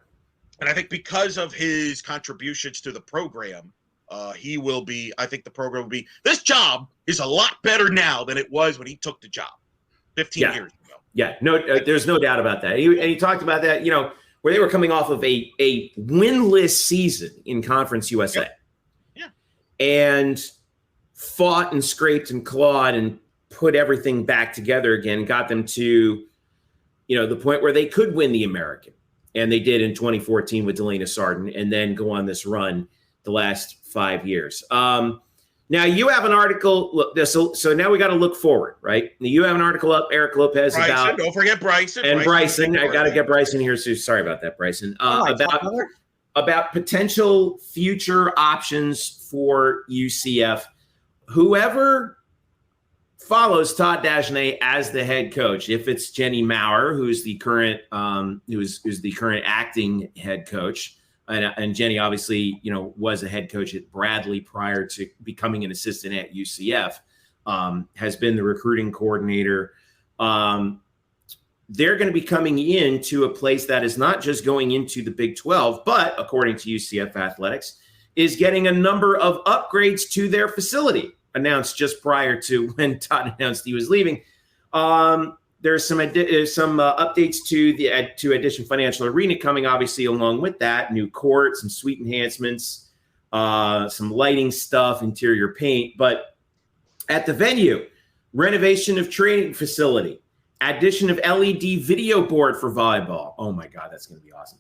And I think because of his contributions to the program, I think the program will be, this job is a lot better now than it was when he took the job 15 years ago. Yeah, no, there's no doubt about that. And he talked about that, where they were coming off of a winless season in Conference USA. Yeah. And fought and scraped and clawed and put everything back together again and got them to, the point where they could win the American. And they did in 2014 with Delana Sarden, and then go on this run the last 5 years. Now you have an article. Look, so now we got to look forward, right? You have an article up, Eric Lopez, Bryson, about. Don't forget Bryson. And Bryson, I got to get Bryson here. So sorry about that, Bryson. About potential future options for UCF. Whoever follows Todd Dagenais as the head coach, if it's Jenny Maurer, who's the current who's the current acting head coach, and Jenny obviously was a head coach at Bradley prior to becoming an assistant at UCF, has been the recruiting coordinator. They're going to be coming into a place that is not just going into the Big 12, but according to UCF Athletics, is getting a number of upgrades to their facility, announced just prior to when Todd announced he was leaving. There's some updates to Addition Financial Arena coming, obviously, along with that. New court, some suite enhancements, some lighting stuff, interior paint. But at the venue, renovation of training facility, Addition of LED video board for volleyball. Oh my God, that's going to be awesome.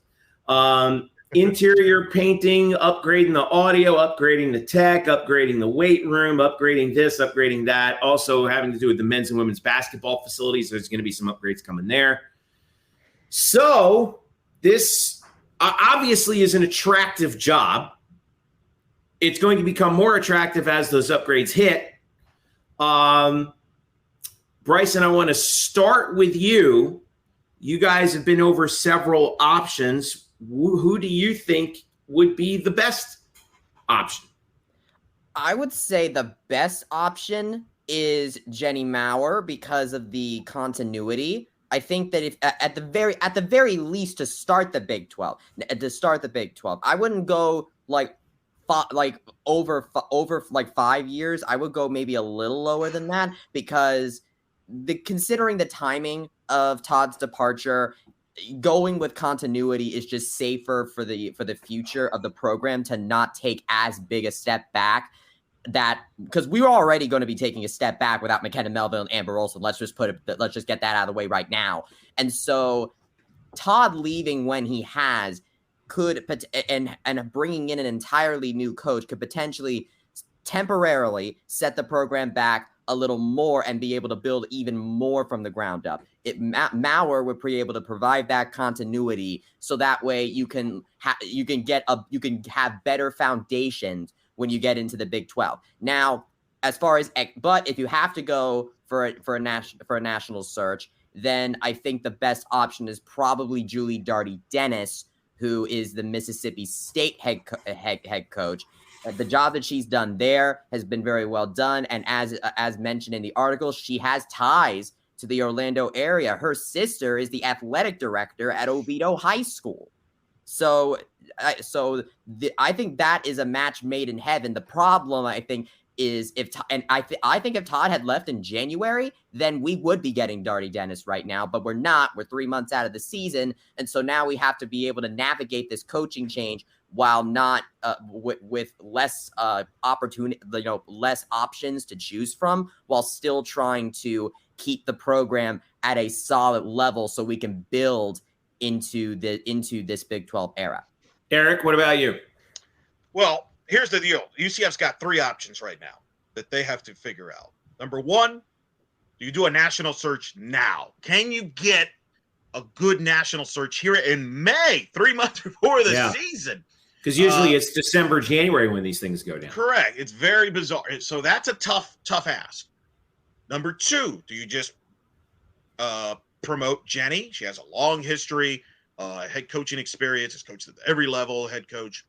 Interior painting, upgrading the audio, upgrading the tech, upgrading the weight room, upgrading this, upgrading that. Also having to do with the men's and women's basketball facilities. There's going to be some upgrades coming there. So this obviously is an attractive job. It's going to become more attractive as those upgrades hit. Bryson, I want to start with you. You guys have been over several options. Who do you think would be the best option? I would say the best option is Jenny Maurer because of the continuity. I think that if at the very least to start the Big 12, I wouldn't go over 5 years. I would go maybe a little lower than that because considering the timing of Todd's departure, going with continuity is just safer for the future of the program to not take as big a step back. That because we were already going to be taking a step back without McKenna Melville and Amber Olsen. Let's just get that out of the way right now. And so Todd leaving when he has could and bringing in an entirely new coach could potentially temporarily set the program back a little more and be able to build even more from the ground up. Maurer would be able to provide that continuity, so that way you can have better foundations when you get into the Big 12. Now, as far as but if you have to go for a national search, then I think the best option is probably Julie Dagenais, who is the Mississippi State head coach. The job that she's done there has been very well done. And as mentioned in the article, she has ties to the Orlando area. Her sister is the athletic director at Oviedo High School. So I think that is a match made in heaven. The problem, I think, is I think if Todd had left in January, then we would be getting Dagenais right now, but we're not. We're 3 months out of the season. And so now we have to be able to navigate this coaching change while not with less opportunity, less options to choose from, while still trying to keep the program at a solid level so we can build into this Big 12 era. Eric, what about you? Well, here's the deal. UCF's got 3 options right now that they have to figure out. Number 1, do you do a national search now? Can you get a good national search here in May, 3 months before the season? Because usually it's December, January when these things go down. Correct. It's very bizarre. So that's a tough ask. Number 2, do you just promote Jenny? She has a long history, head coaching experience, has coached at every level, head coach.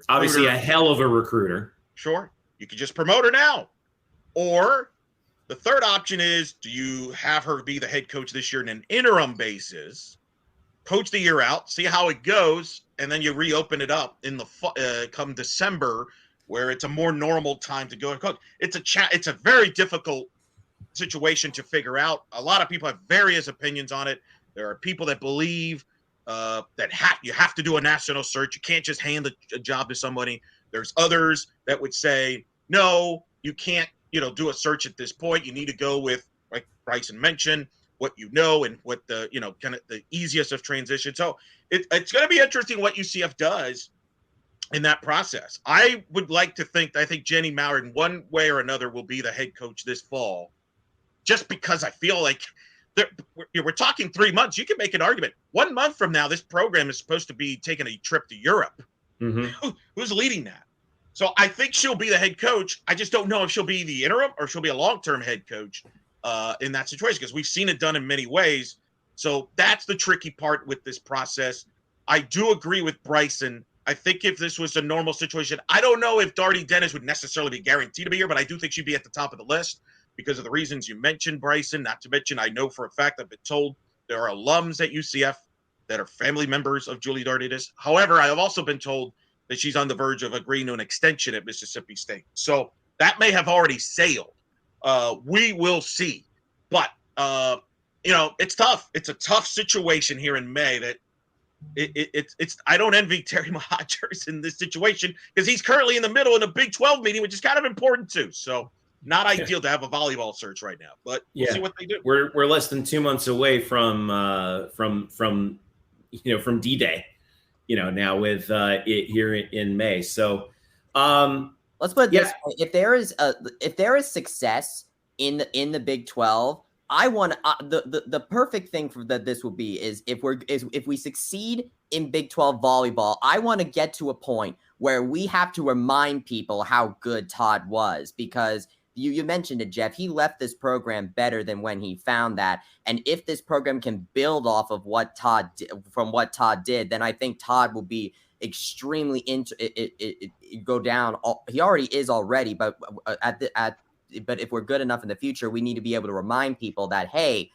Obviously a hell of a recruiter. Sure. You could just promote her now. Or the third option is, do you have her be the head coach this year in an interim basis, coach the year out, see how it goes, and then you reopen it up in the come December, where it's a more normal time to go and coach. It's a very difficult situation to figure out. A lot of people have various opinions on it. There are people that believe that you have to do a national search. You can't just hand a job to somebody. There's others that would say, no, you can't, do a search at this point. You need to go with, like Bryson mentioned, what you know and what the, kind of the easiest of transition. So it's going to be interesting what UCF does in that process. I think Jenny Maurer in one way or another will be the head coach this fall, just because I feel like we're talking 3 months. You can make an argument. 1 month from now, this program is supposed to be taking a trip to Europe. Mm-hmm. Who's leading that? So I think she'll be the head coach. I just don't know if she'll be the interim or she'll be a long-term head coach in that situation, because we've seen it done in many ways. So that's the tricky part with this process. I do agree with Bryson. I think if this was a normal situation, I don't know if Dagenais would necessarily be guaranteed to be here, but I do think she'd be at the top of the list because of the reasons you mentioned, Bryson. Not to mention, I know for a fact I've been told there are alums at UCF that are family members of Julie Dagenais. However, I have also been told that she's on the verge of agreeing to an extension at Mississippi State. So that may have already sailed. We will see. But, it's tough. It's a tough situation here in May that it's I don't envy Terry Mohajers in this situation because he's currently in the middle of a Big 12 meeting, which is kind of important too. So Not ideal to have a volleyball search right now, but we'll see what they do. We're less than 2 months away from D-Day, now with it here in May. So let's put it this way. If there is success in the Big 12, I want the perfect thing for that this will be is if we succeed in Big 12 volleyball, I want to get to a point where we have to remind people how good Todd was, because you mentioned it, Jeff. He left this program better than when he found that. And if this program can build off of what Todd did, then I think Todd will be extremely go down. He already is already, but but if we're good enough in the future, we need to be able to remind people that, hey,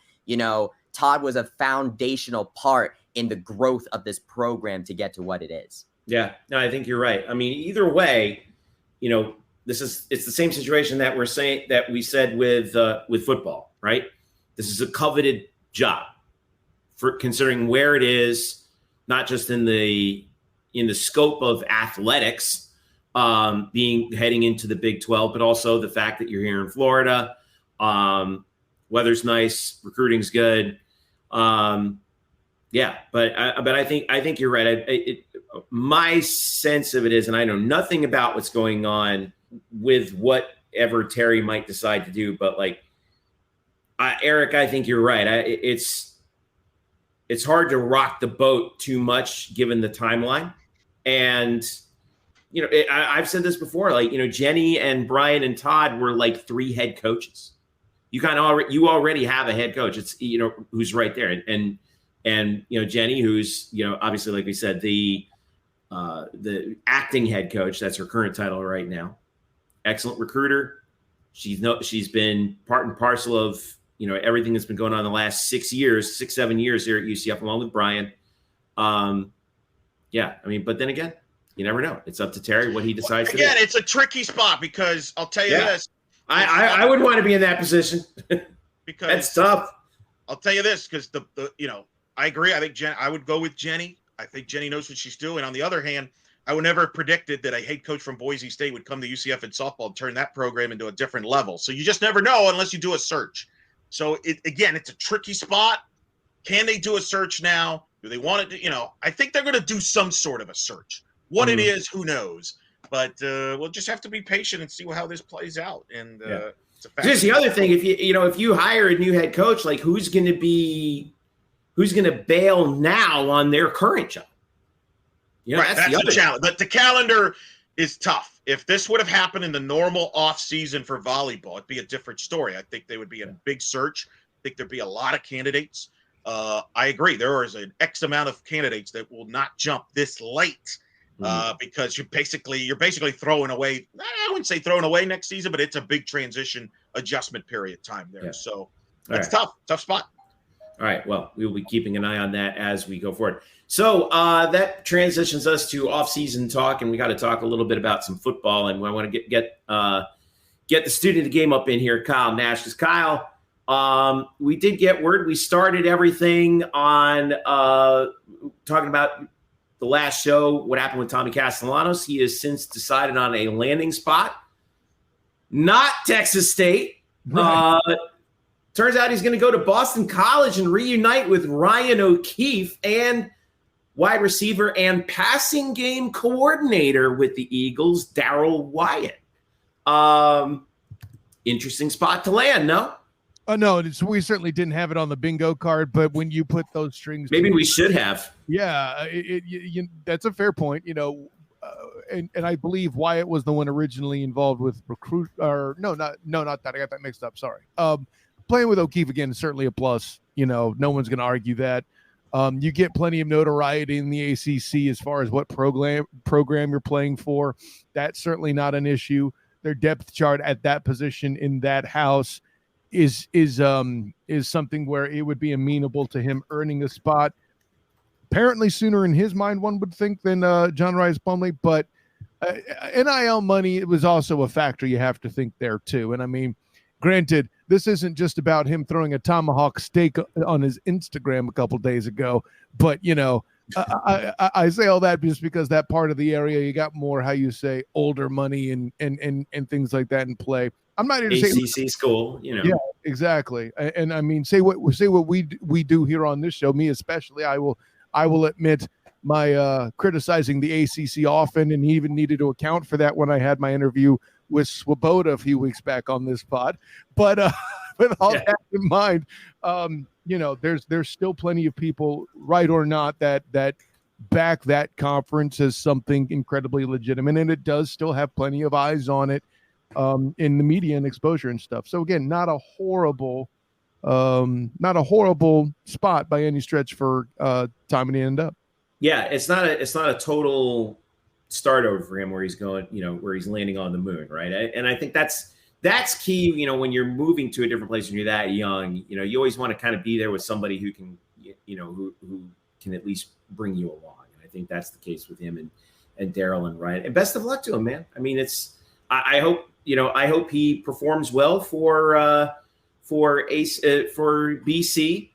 Todd was a foundational part in the growth of this program to get to what it is. Yeah, no, I think you're right. I mean, either way, it's the same situation that we said with football, right? This is a coveted job for considering where it is, not just in the scope of athletics, heading into the Big 12, but also the fact that you're here in Florida. Weather's nice, recruiting's good. But I think you're right. My sense of it is, and I know nothing about what's going on with whatever Terry might decide to do, but Eric, I think you're right. It's hard to rock the boat too much given the timeline. And, I've said this before, Jenny and Brian and Todd were like 3 head coaches. You already have a head coach. It's, who's right there. And Jenny, who's, obviously, like we said, the acting head coach, that's her current title right now. Excellent recruiter. She's been part and parcel of, everything that's been going on in the last 6, 7 years here at UCF, along with Brian. But then again, you never know. It's up to Terry what he decides to do. Again, it's a tricky spot because I'll tell you this. I would want to be in that position because that's tough. I'll tell you this because I agree. I think I would go with Jenny. I think Jenny knows what she's doing. On the other hand, I would never have predicted that a head coach from Boise State would come to UCF in softball and turn that program into a different level. So you just never know unless you do a search. So it's a tricky spot. Can they do a search now? Do they want to? I think they're going to do some sort of a search. What it is, who knows? But we'll just have to be patient and see how this plays out. And here's the other thing: if you hire a new head coach, who's going to bail now on their current job? Right, that's the challenge. But the calendar is tough. If this would have happened in the normal off season for volleyball, it'd be a different story. I think they would be a big search. I think there'd be a lot of candidates. I agree. There is an X amount of candidates that will not jump this late because you're basically throwing away. I wouldn't say throwing away next season, but it's a big transition adjustment period time there. Yeah. So that's tough spot. All right. Well, we will be keeping an eye on that as we go forward. So that transitions us to off-season talk, and we got to talk a little bit about some football. And I want to get the student of the game up in here, Kyle Nash. Because Kyle, we did get word. We started everything on talking about the last show, what happened with Tommy Castellanos. He has since decided on a landing spot, not Texas State. Right. Turns out he's going to go to Boston College and reunite with Ryan O'Keefe and wide receiver and passing game coordinator with the Eagles, Darryl Wyatt. Interesting spot to land, no? No, we certainly didn't have it on the bingo card, but when you put those strings, maybe we should have. Yeah, that's a fair point. And I believe Wyatt was the one originally involved with recruit. Or not that. I got that mixed up. Sorry. Playing with O'Keefe again is certainly a plus. No one's going to argue that. You get plenty of notoriety in the ACC as far as what program you're playing for. That's certainly not an issue. Their depth chart at that position in that house is something where it would be amenable to him earning a spot. Apparently sooner in his mind, one would think, than John Rice Plumlee. But NIL money, it was also a factor you have to think there too. And I mean, granted, this isn't just about him throwing a tomahawk steak on his Instagram a couple days ago, but I say all that just because that part of the area, you got more, how you say, older money and things like that in play. I'm not here to say ACC school, you know. Yeah, exactly. And I mean, say what we do here on this show. Me especially, I will admit my criticizing the ACC often, and even needed to account for that when I had my interview with Swoboda a few weeks back on this pod. But with all that in mind, you know, there's still plenty of people, right or not, that back that conference as something incredibly legitimate, and it does still have plenty of eyes on it in the media and exposure and stuff. So again, not a horrible spot by any stretch for Tommy to end up. Yeah, it's not a total start over for him where he's going, you know, where he's landing on the moon, right? And I think that's key, you know, when you're moving to a different place when you're that young. You know, you always want to kind of be there with somebody who can, you know, who can at least bring you along. And I think that's the case with him and Daryl and Ryan. And best of luck to him, man. I mean, I hope he performs well for BC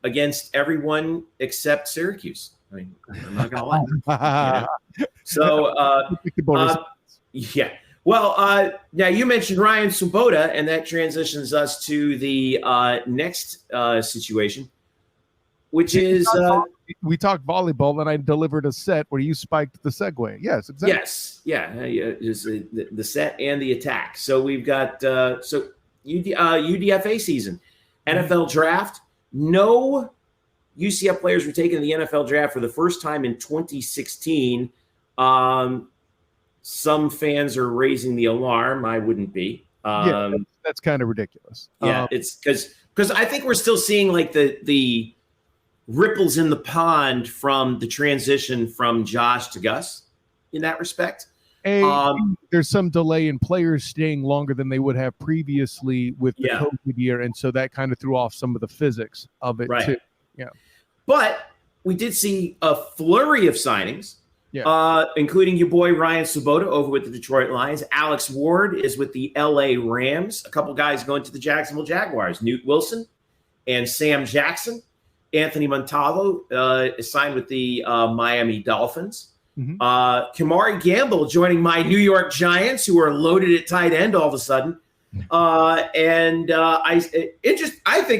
against everyone except Syracuse. I mean, I'm not gonna lie. You know? So yeah. Well, now you mentioned Ryan Swoboda, and that transitions us to the next situation, which is we talked volleyball, and I delivered a set where you spiked the segue. Yes, exactly. Yes, yeah, is the set and the attack. So we've got UDFA season, NFL draft. No UCF players were taken in the NFL draft for the first time in 2016. Some fans are raising the alarm. I wouldn't be. That's kind of ridiculous. Yeah, it's because I think we're still seeing like the ripples in the pond from the transition from Josh to Gus in that respect. There's some delay in players staying longer than they would have previously with the COVID year, and so that kind of threw off some of the physics of it too. Yeah, but we did see a flurry of signings, including your boy Ryan Swoboda over with the Detroit Lions. Alex Ward is with the LA Rams. A couple guys going to the Jacksonville Jaguars. Newt Wilson and Sam Jackson. Anthony Montalvo is signed with the Miami Dolphins. Mm-hmm. Kamari Gamble joining my New York Giants, who are loaded at tight end all of a sudden. I think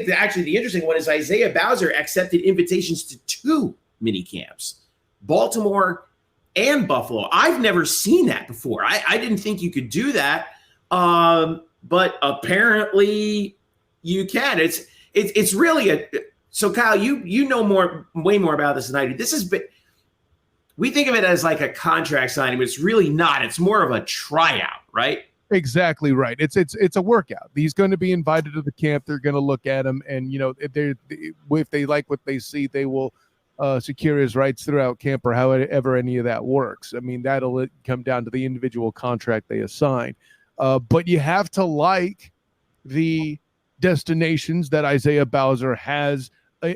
that actually the interesting one is Isaiah Bowser accepted invitations to 2 mini camps, Baltimore and Buffalo. I've never seen that before. I didn't think you could do that, but apparently you can. It's really so Kyle, you know way more about this than I do. We think of it as like a contract signing, but it's really not. It's more of a tryout, right? Exactly right. It's a workout. He's going to be invited to the camp. They're going to look at him, and you know, if they like what they see, they will secure his rights throughout camp or however any of that works. I mean, that'll come down to the individual contract they assign. But you have to like the destinations that Isaiah Bowser has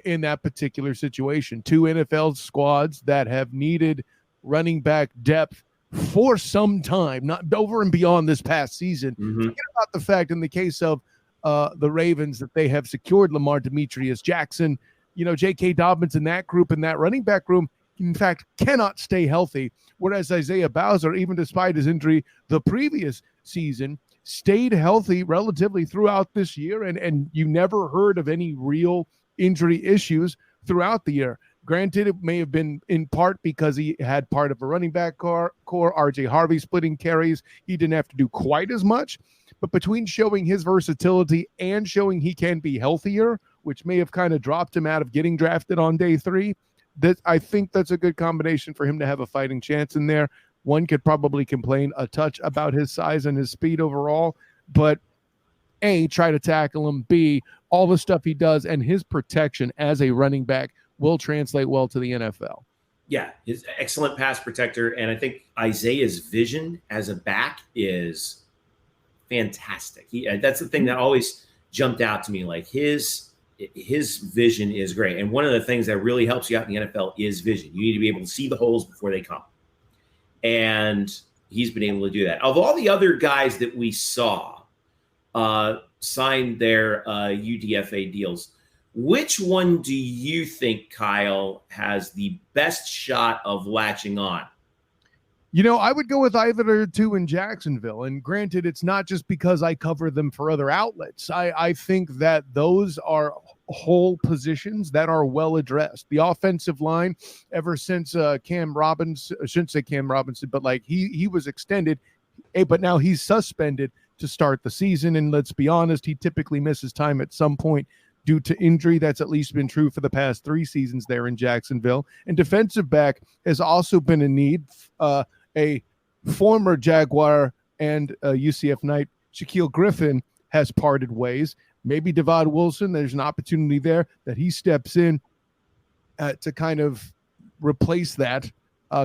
in that particular situation. 2 NFL squads that have needed running back depth for some time, not over and beyond this past season. Mm-hmm. Forget about the fact in the case of the Ravens that they have secured Lamar Demetrius Jackson, you know, J.K. Dobbins in that group, in that running back room, in fact, cannot stay healthy. Whereas Isaiah Bowser, even despite his injury the previous season, stayed healthy relatively throughout this year, and you never heard of any real injury issues throughout the year. Granted, it may have been in part because he had part of a running back core, RJ Harvey splitting carries. He didn't have to do quite as much, but between showing his versatility and showing he can be healthier, which may have kind of dropped him out of getting drafted on day 3, that I think that's a good combination for him to have a fighting chance in there. One could probably complain a touch about his size and his speed overall, but A, try to tackle him, B, all the stuff he does and his protection as a running back will translate well to the NFL. Yeah, he's an excellent pass protector, and I think Isaiah's vision as a back is fantastic. That's the thing that always jumped out to me. Like his vision is great, and one of the things that really helps you out in the NFL is vision. You need to be able to see the holes before they come, and he's been able to do that. Of all the other guys that we saw sign their UDFA deals, which one do you think, Kyle, has the best shot of latching on? I would go with either or two in Jacksonville. And granted, it's not just because I cover them for other outlets. I think that those are whole positions that are well addressed. The offensive line, ever since Cam Robinson, I shouldn't say Cam Robinson, but like he was extended, but now he's suspended to start the season. And let's be honest, he typically misses time at some point due to injury. That's at least been true for the past 3 seasons there in Jacksonville. And defensive back has also been a need. A former Jaguar and UCF Knight, Shaquille Griffin, has parted ways. Maybe Devon Wilson, there's an opportunity there that he steps in to kind of replace that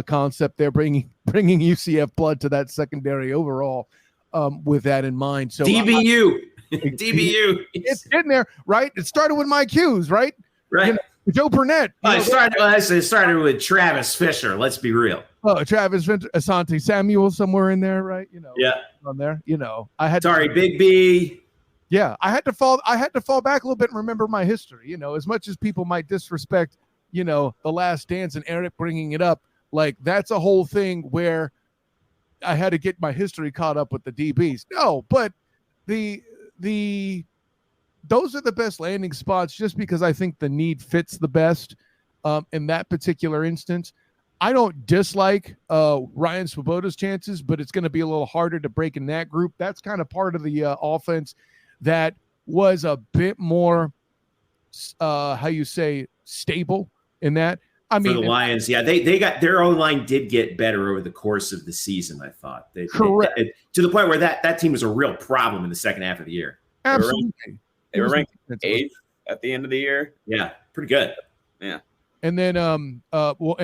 concept there, bringing UCF blood to that secondary overall with that in mind. So DBU. DBU. It's getting there, right? It started with my cues, right? Right. Joe Burnett. It started with Travis Fisher. Let's be real. Oh, Travis Fisher, Asante Samuel somewhere in there, right? Yeah. On there. I had Big B. Yeah, I had to fall back a little bit and remember my history. As much as people might disrespect, The Last Dance and Eric bringing it up, like that's a whole thing where I had to get my history caught up with the DBs. No, but those are the best landing spots just because I think the need fits the best in that particular instance. I don't dislike Ryan Swoboda's chances, but it's going to be a little harder to break in that group. That's kind of part of the offense that was a bit more, stable in that. I mean, for the Lions, yeah, they got their own line did get better over the course of the season. I thought, correct, to the point where that team was a real problem in the second half of the year. Absolutely, they were ranked 8th at the end of the year. Yeah, pretty good. Yeah. And then, and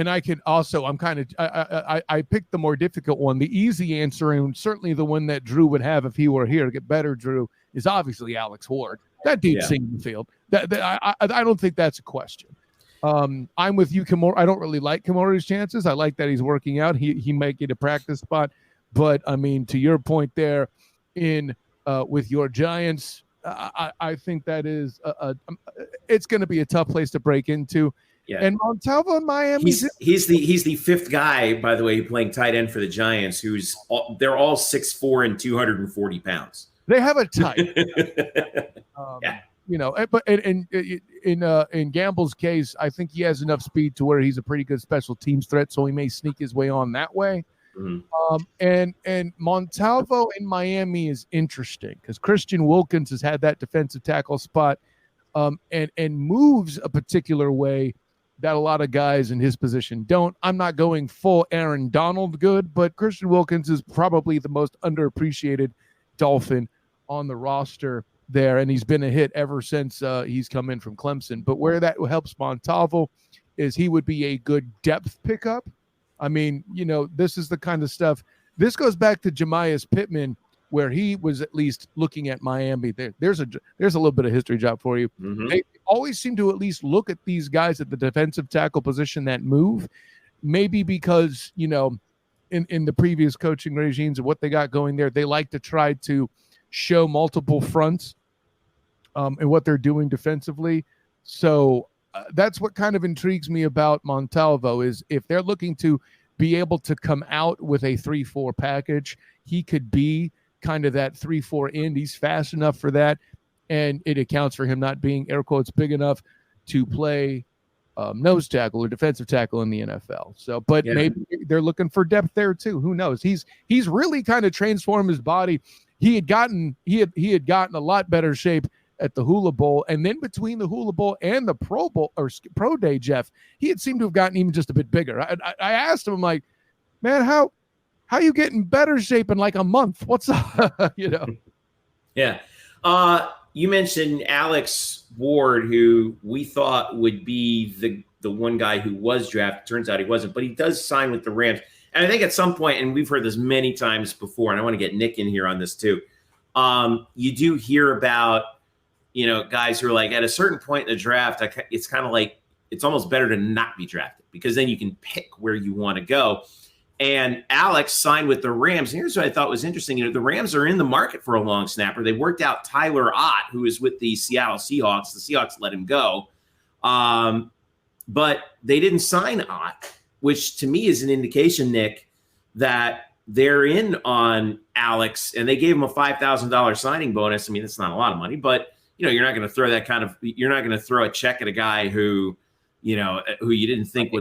I can also, I picked the more difficult one. The easy answer, and certainly the one that Drew would have if he were here to get better, Drew, is obviously Alex Ward. That dude's seeing the field. I don't think that's a question. I'm with you, Kimura. I don't really like Kimura's chances. I like that he's working out. He might get a practice spot. But, I mean, to your point there with your Giants, I think that is it's going to be a tough place to break into. Yeah. And Montalvo in Miami. He's the fifth guy, by the way, playing tight end for the Giants. They're all 6'4" and 240 pounds. They have a type. Yeah. But in Gamble's case, I think he has enough speed to where he's a pretty good special teams threat, so he may sneak his way on that way. Mm-hmm. And Montalvo in Miami is interesting because Christian Wilkins has had that defensive tackle spot, and moves a particular way that a lot of guys in his position don't. I'm not going full Aaron Donald good, but Christian Wilkins is probably the most underappreciated Dolphin on the roster there, and he's been a hit ever since he's come in from Clemson. But where that helps Montalvo is he would be a good depth pickup. I mean, this is the kind of stuff. This goes back to Jemias Pittman, where he was at least looking at Miami. There's a little bit of history job for you. Mm-hmm. They always seem to at least look at these guys at the defensive tackle position that move, maybe because, in the previous coaching regimes of what they got going there, they like to try to show multiple fronts and what they're doing defensively. So that's what kind of intrigues me about Montalvo is if they're looking to be able to come out with a 3-4 package, he could be kind of that 3-4 end. He's fast enough for that. And it accounts for him not being, air quotes, big enough to play nose tackle or defensive tackle in the NFL. So, but maybe they're looking for depth there too. Who knows? He's really kind of transformed his body. He had gotten a lot better shape at the Hula Bowl, and then between the Hula Bowl and the Pro Bowl or Pro Day, Jeff, he had seemed to have gotten even just a bit bigger. I asked him, I'm like, man, how you getting better shape in like a month? What's up? Yeah. You mentioned Alex Ward, who we thought would be the one guy who was drafted. Turns out he wasn't, but he does sign with the Rams. And I think at some point, and we've heard this many times before, and I want to get Nick in here on this too. You do hear about, guys who are like at a certain point in the draft, it's kind of like it's almost better to not be drafted because then you can pick where you want to go. And Alex signed with the Rams. And here's what I thought was interesting. The Rams are in the market for a long snapper. They worked out Tyler Ott, who is with the Seattle Seahawks. The Seahawks let him go. But they didn't sign Ott, which to me is an indication, Nick, that they're in on Alex, and they gave him a $5,000 signing bonus. I mean, it's not a lot of money, but you're not going to throw you're not going to throw a check at a guy who you didn't think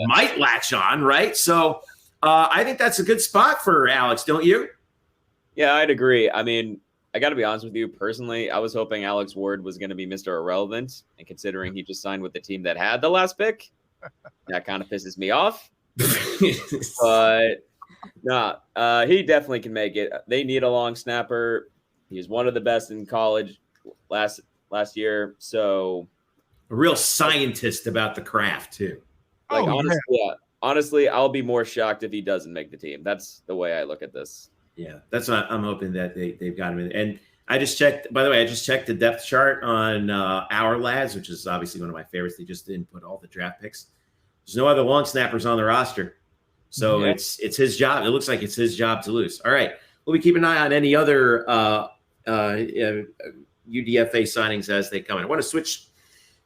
might latch on, right? So I think that's a good spot for Alex, don't you? Yeah, I'd agree. I mean, I got to be honest with you. Personally, I was hoping Alex Ward was going to be Mr. Irrelevant, and considering he just signed with the team that had the last pick, that kind of pisses me off. But he definitely can make it. They need a long snapper. He's one of the best in college last year. So a real scientist about the craft too. Honestly, I'll be more shocked if he doesn't make the team. That's the way I look at this. Yeah, that's what I'm hoping that they've got him in. And I just checked, by the way, the depth chart on our lads, which is obviously one of my favorites. They just didn't put all the draft picks. There's no other long snappers on the roster. So it's his job. It looks like it's his job to lose. All right. We'll be keeping an eye on any other UDFA signings as they come in. I want to switch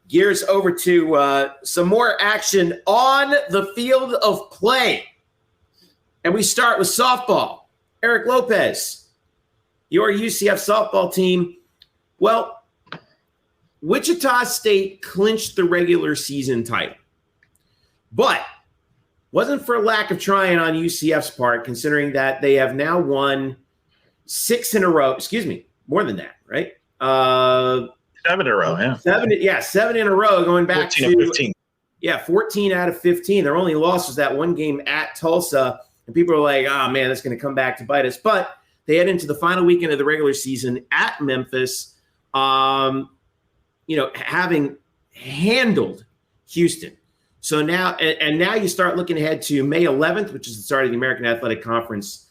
gears over to some more action on the field of play. And we start with softball. Eric Lopez, your UCF softball team. Well, Wichita State clinched the regular season title, but wasn't for lack of trying on UCF's part, considering that they have now won 6 in a row. Excuse me, more than that, right? 7 in a row, yeah. 7 in a row, going back 14 to 15. Yeah, 14 out of 15. Their only loss was that one game at Tulsa. And people are like, oh, man, that's going to come back to bite us. But they head into the final weekend of the regular season at Memphis, having handled Houston. So now you start looking ahead to May 11th, which is the start of the American Athletic Conference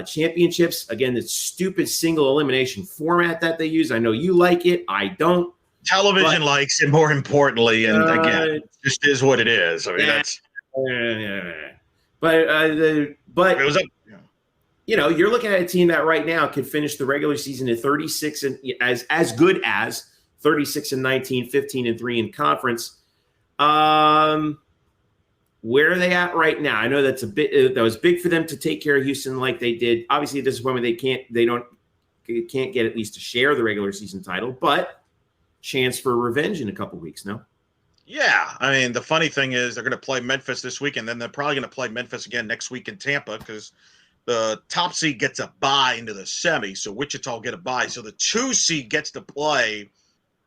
Championships. Again, the stupid single elimination format that they use. I know you like it. I don't. Television likes it, more importantly. And again, it just is what it is. I mean, that's. But it was you're looking at a team that right now could finish the regular season at 36 and as good as 36-19, 15-3 in conference. Where are they at right now? I know that's that was big for them to take care of Houston like they did. Obviously, a disappointment. They can't get at least a share of the regular season title, but chance for revenge in a couple weeks. No. Yeah, I mean, the funny thing is they're going to play Memphis this week, and then they're probably going to play Memphis again next week in Tampa because the top seed gets a bye into the semi, so Wichita will get a bye. So the 2 seed gets to play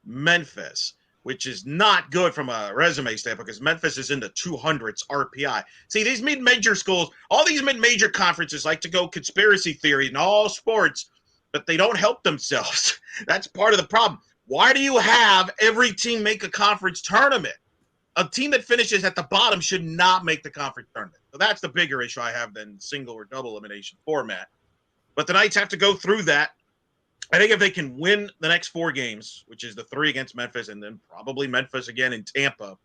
Memphis, which is not good from a resume standpoint because Memphis is in the 200s RPI. See, these mid-major schools, all these mid-major conferences like to go conspiracy theory in all sports, but they don't help themselves. That's part of the problem. Why do you have every team make a conference tournament? A team that finishes at the bottom should not make the conference tournament. So that's the bigger issue I have than single or double elimination format. But the Knights have to go through that. I think if they can win the next 4 games, which is the 3 against Memphis and then probably Memphis again in Tampa,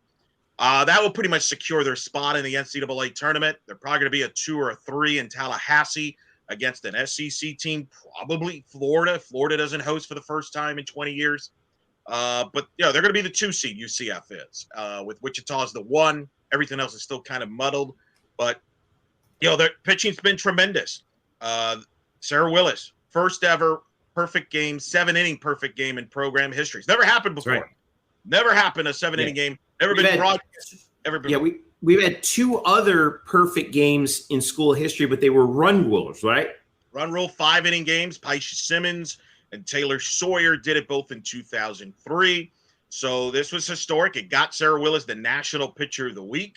that will pretty much secure their spot in the NCAA tournament. They're probably going to be a 2 or a 3 in Tallahassee against an SEC team, probably Florida. Florida doesn't host for the first time in 20 years. But they're going to be the 2 seed, UCF is. With Wichita as the 1. Everything else is still kind of muddled. But, their pitching's been tremendous. Sarah Willis, first ever perfect game, 7-inning perfect game in program history. It's never happened before. Right. Never happened, a 7-inning game. Never been broadcast. We've had 2 other perfect games in school history, but they were run rules, right? Run rule 5-inning games. Paisha Simmons and Taylor Sawyer did it both in 2003. So this was historic. It got Sarah Willis the National Pitcher of the Week,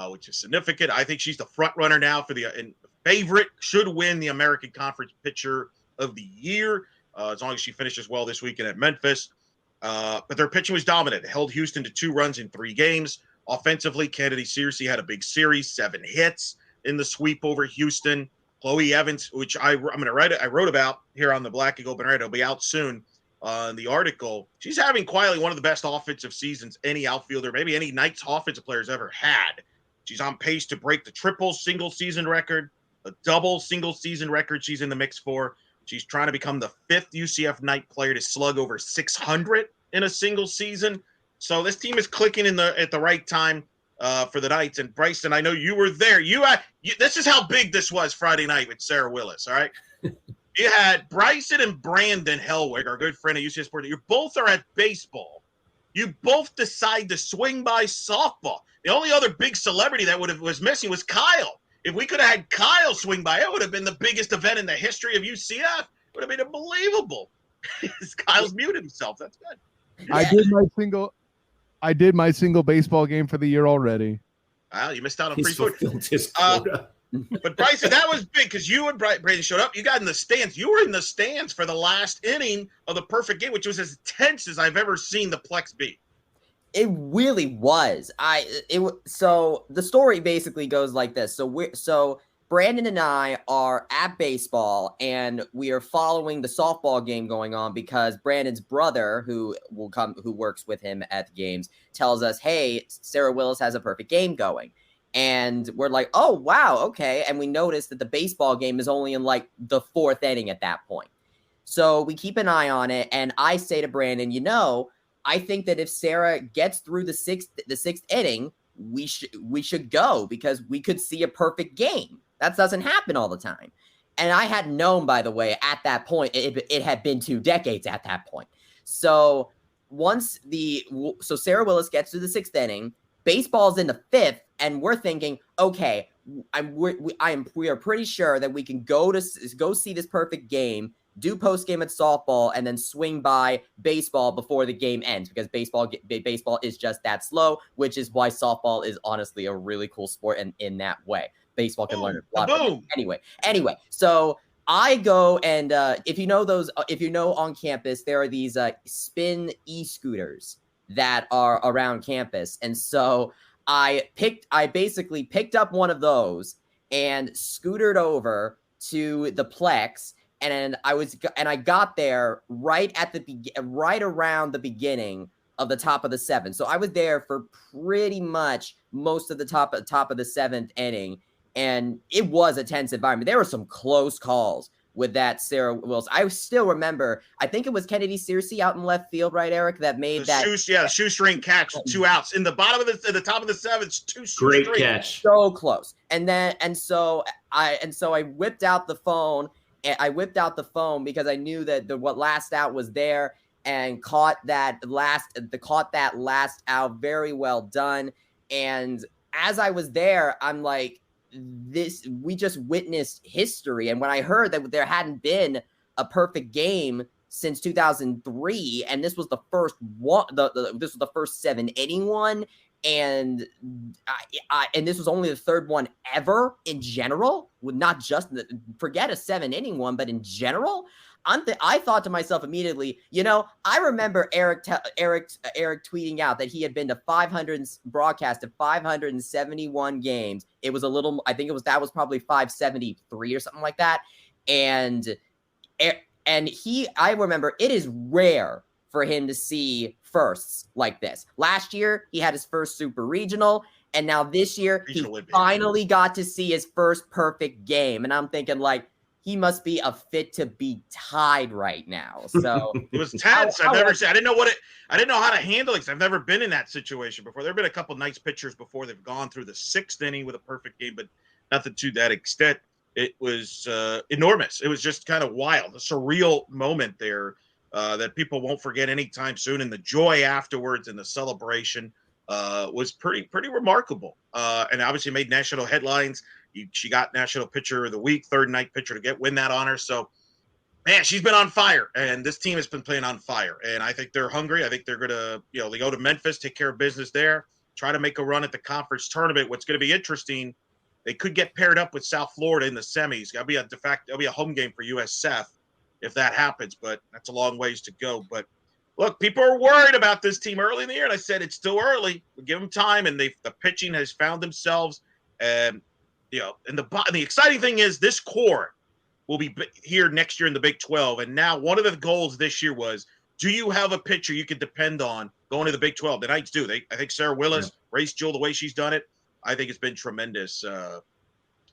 which is significant. I think she's the front runner now for the favorite, should win the American Conference Pitcher of the Year, as long as she finishes well this weekend at Memphis. But their pitching was dominant. It held Houston to 2 runs in 3 games. Offensively, Kennedy Searcy had a big series, 7 hits in the sweep over Houston. Chloe Evans, which I wrote about here on the Black and Gold Banner. It'll be out soon in the article. She's having quietly one of the best offensive seasons any outfielder, maybe any Knights offensive players ever had. She's on pace to break the triple single season record, a double single season record she's in the mix for. She's trying to become the 5th UCF Knight player to slug over 600 in a single season. So this team is clicking at the right time. for the Knights. And Bryson, I know you were there. This is how big this was Friday night with Sarah Willis, all right? You had Bryson and Brandon Hellwig, our good friend at UCF Sports. You both are at baseball. You both decide to swing by softball. The only other big celebrity that was missing was Kyle. If we could have had Kyle swing by, it would have been the biggest event in the history of UCF. It would have been unbelievable. Kyle's muted himself. That's good. I did my single baseball game for the year already. Wow, you missed out on He's free fulfilled his quota. But Bryson, that was big because you and Brandon showed up. You got in the stands. You were in the stands for the last inning of the perfect game, which was as tense as I've ever seen the Plex be. It really was. So the story basically goes like this. So Brandon and I are at baseball, and we are following the softball game going on because Brandon's brother, who works with him at the games, tells us, "Hey, Sarah Willis has a perfect game going." And we're like, "Oh, wow, okay." And we notice that the baseball game is only in like the fourth inning at that point. So we keep an eye on it, and I say to Brandon, I think that if Sarah gets through the sixth inning, we should go because we could see a perfect game. That doesn't happen all the time. And I had known, by the way, at that point, it had been 2 decades at that point. So so Sarah Willis gets to the sixth inning, baseball's in the fifth, and we're thinking, okay, we are pretty sure that we can go see this perfect game, do post game at softball, and then swing by baseball before the game ends because baseball is just that slow, which is why softball is honestly a really cool sport in that way. Baseball can learn a lot. Anyway, so I go and if you know on campus, there are these spin e-scooters that are around campus, and so I basically picked up one of those and scootered over to the Plex. And I got there right around the beginning of the top of the seventh. So I was there for pretty much most of the top of the seventh inning, and it was a tense environment. There were some close calls with that Sarah Willis. I still remember. I think it was Kennedy Searcy out in left field, right, Eric? That made shoestring catch, 2 outs in the bottom of the top of the seventh. Great catch, so close. And so I whipped out the phone. I whipped out the phone because I knew that what last out was there and caught that last out. Very well done. And as I was there, I'm like, we just witnessed history. And when I heard that there hadn't been a perfect game since 2003, and this was the first one, this was the first 7-inning one, and and this was only the third one ever in general, with not just forget a 7-inning one, but in general, I thought to myself immediately, I remember Eric tweeting out that he had been to 500 broadcast of 571 games. It was that was probably 573 or something like that, and I remember it is rare for him to see firsts like this. Last year, he had his first super regional, and now this year, he finally got to see his first perfect game. And I'm thinking, like, he must be a fit to be tied right now. So it was tense. I didn't know how to handle it because I've never been in that situation before. There have been a couple nice pitchers before they've gone through the 6th inning with a perfect game, but nothing to that extent. It was enormous. It was just kind of wild, a surreal moment there. That people won't forget anytime soon, and the joy afterwards and the celebration was pretty remarkable, and obviously made national headlines. She got National Pitcher of the Week, third night pitcher to win that honor. So, man, she's been on fire, and this team has been playing on fire. And I think they're hungry. I think they're gonna, they go to Memphis, take care of business there, try to make a run at the conference tournament. What's going to be interesting, they could get paired up with South Florida in the semis. That'll be a home game for USF. If that happens, but that's a long ways to go. But look, people are worried about this team early in the year, and I said it's still early. We give them time, and the pitching has found themselves. And and the exciting thing is this core will be here next year in the Big 12. And now one of the goals this year was, do you have a pitcher you can depend on going to the Big 12? The Knights do. I think Sarah Willis, Race Jewell, the way she's done it, I think it's been tremendous.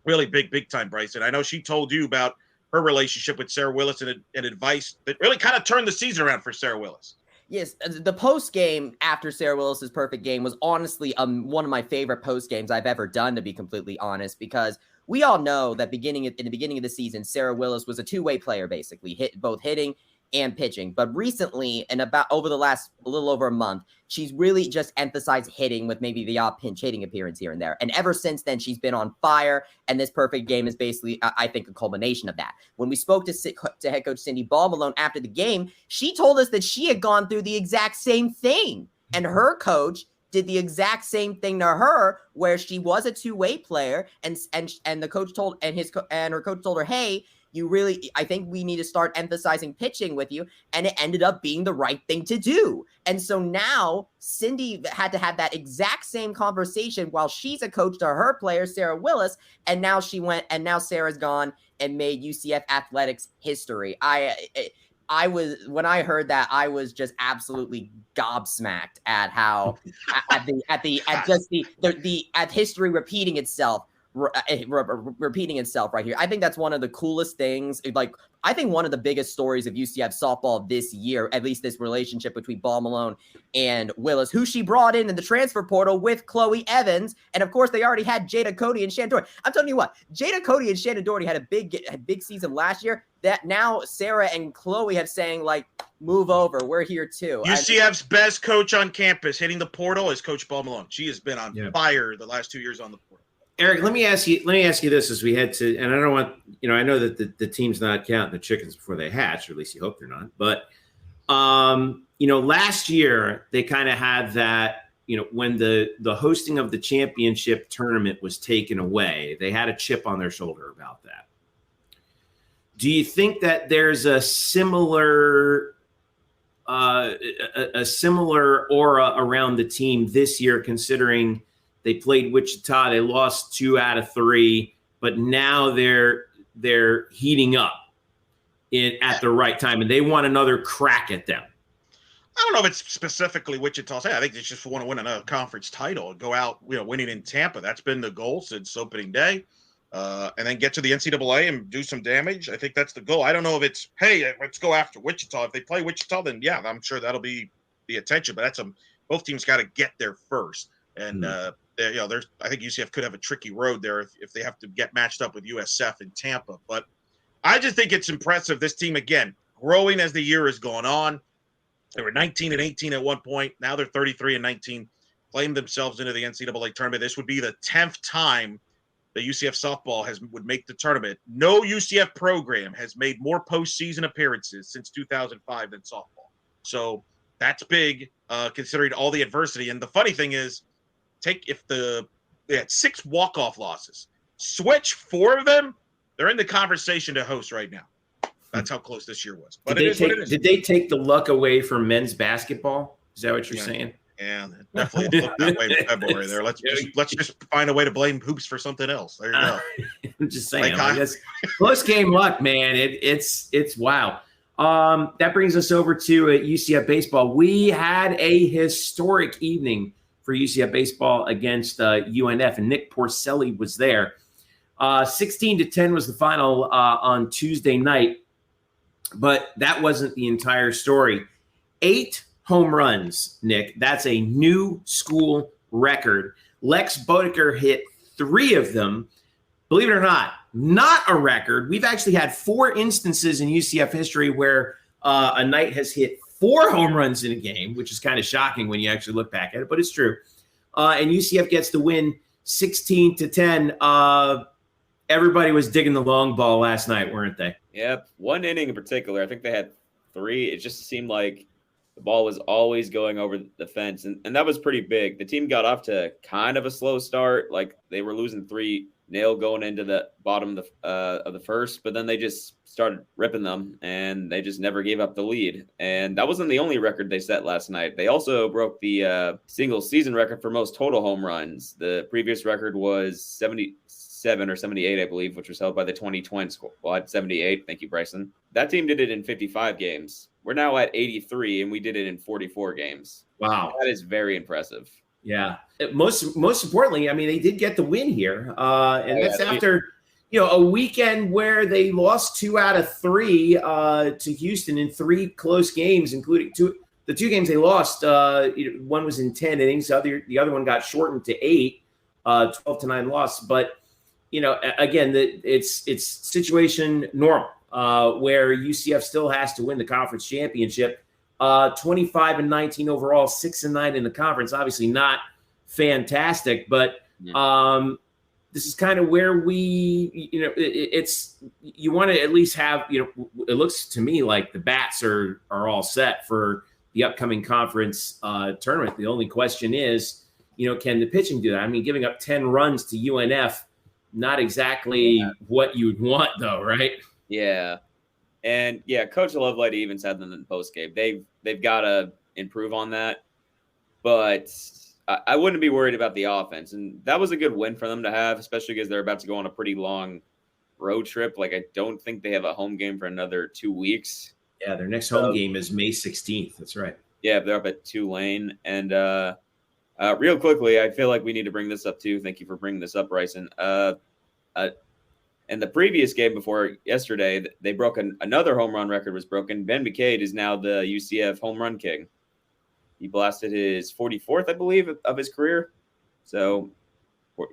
Really big time, Bryson. I know she told you about her relationship with Sarah Willis and advice that really kind of turned the season around for Sarah Willis. Yes, the post game after Sarah Willis's perfect game was honestly one of my favorite post games I've ever done, to be completely honest, because we all know that in the beginning of the season, Sarah Willis was a two-way player, basically, both hitting and pitching. But recently, and over the last a little over a month, she's really just emphasized hitting with maybe the odd pinch hitting appearance here and there. And ever since then, she's been on fire. And this perfect game is basically, I think, a culmination of that. When we spoke to head coach Cindy Ballmalone after the game, she told us that she had gone through the exact same thing. And her coach did the exact same thing to her, where she was a two-way player, and the coach told her coach told her, hey, I think we need to start emphasizing pitching with you. And it ended up being the right thing to do. And so now Cindy had to have that exact same conversation while she's a coach to her player, Sarah Willis. And now Sarah's gone and made UCF athletics history. When I heard that, I was just absolutely gobsmacked at how at history repeating itself right here. I think that's one of the coolest things. Like, I think one of the biggest stories of UCF softball this year, at least this relationship between Ballmalone and Willis, who she brought in the transfer portal with Chloe Evans. And of course, they already had Jada Cody and Shannon Doherty. I'm telling you what, Jada Cody and Shannon Doherty had a big season last year. That now Sarah and Chloe have saying, like, move over. We're here too. UCF's best coach on campus hitting the portal is Coach Ballmalone. She has been on fire the last 2 years on the portal. Eric, let me ask you this as we head to, and I don't want, I know that the team's not counting the chickens before they hatch, or at least you hope they're not. But, last year they kind of had that, when the hosting of the championship tournament was taken away, they had a chip on their shoulder about that. Do you think that there's a similar aura around the team this year, considering they played Wichita, they lost 2 out of 3, but now they're heating up at the right time, and they want another crack at them? I don't know if it's specifically Wichita State. I think they just want to win another conference title and go out, winning in Tampa. That's been the goal since opening day, and then get to the NCAA and do some damage. I think that's the goal. I don't know if it's, hey, let's go after Wichita. If they play Wichita, then yeah, I'm sure that'll be the attention. But both teams got to get there first. And I think UCF could have a tricky road there if they have to get matched up with USF in Tampa. But I just think it's impressive. This team, again, growing as the year has gone on. They were 19-18 at one point. Now they're 33-19, claimed themselves into the NCAA tournament. This would be the 10th time that UCF softball would make the tournament. No UCF program has made more postseason appearances since 2005 than softball. So that's big, considering all the adversity. And the funny thing is, they had 6 walk-off losses. Switch 4 of them, they're in the conversation to host right now. That's how close this year was. But did they take the luck away from men's basketball? Is that what you're saying? Yeah, definitely looked that way in February there. Let's just find a way to blame hoops for something else. There you go. I'm just saying. Close game luck, man. It's wow. That brings us over to UCF baseball. We had a historic evening for UCF baseball against UNF, and Nick Porcelli was there. 16-10 was the final on Tuesday night, but that wasn't the entire story. 8 home runs, Nick. That's a new school record. Lex Bodeker hit 3 of them. Believe it or not a record. We've actually had 4 instances in UCF history where a Knight has hit 4 home runs in a game, which is kind of shocking when you actually look back at it, but it's true. And UCF gets the win 16-10. Everybody was digging the long ball last night, weren't they? Yep. One inning in particular, I think they had 3. It just seemed like the ball was always going over the fence, and that was pretty big. The team got off to kind of a slow start. Like, they were losing 3-0 going into the bottom of the first, but then they just started ripping them, and they just never gave up the lead. And that wasn't the only record they set last night. They also broke the single season record for most total home runs. The previous record was 77 or 78, I believe, which was held by the 2020 squad, 78. Thank you, Bryson. That team did it in 55 games. We're now at 83, and we did it in 44 games. Wow. That is very impressive. Yeah. Most importantly, I mean, they did get the win here. And that's after, a weekend where they lost 2 out of 3 to Houston in 3 close games, including the two games they lost, one was in 10 innings. The other one got shortened to 8, 12-9 loss. But, again, it's situation normal where UCF still has to win the conference championship. 25-19 overall, 6-9 in the conference. Obviously not fantastic, but this is kind of where we, you want to at least have, it looks to me like the bats are all set for the upcoming conference tournament. The only question is, can the pitching do that? I mean, giving up 10 runs to UNF, not exactly what you would want though, right? Yeah. And Coach Lovelight even said them in the post game. They've got to improve on that. But I wouldn't be worried about the offense. And that was a good win for them to have, especially because they're about to go on a pretty long road trip. Like, I don't think they have a home game for another 2 weeks. Yeah, their next home game is May 16th. That's right. Yeah, they're up at Tulane. And real quickly, I feel like we need to bring this up too. Thank you for bringing this up, Bryson. In the previous game before yesterday, they broke another home run record was broken. Ben McCade is now the UCF home run king. He blasted his 44th, I believe, of his career. So,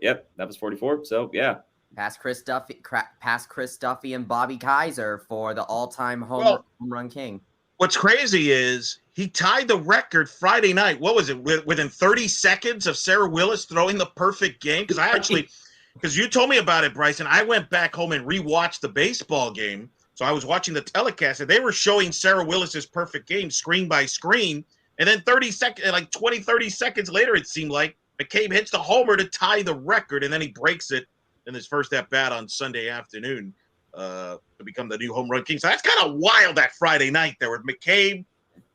that was 44. So, yeah. Past Chris Duffy and Bobby Kaiser for the all-time home run king. What's crazy is he tied the record Friday night. What was it? Within 30 seconds of Sarah Willis throwing the perfect game? Because you told me about it, Bryson. I went back home and rewatched the baseball game. So I was watching the telecast, and they were showing Sarah Willis's perfect game screen by screen. And then 30 seconds later, it seemed like McCabe hits the homer to tie the record, and then he breaks it in his first at-bat on Sunday afternoon to become the new home run king. So that's kind of wild that Friday night there with McCabe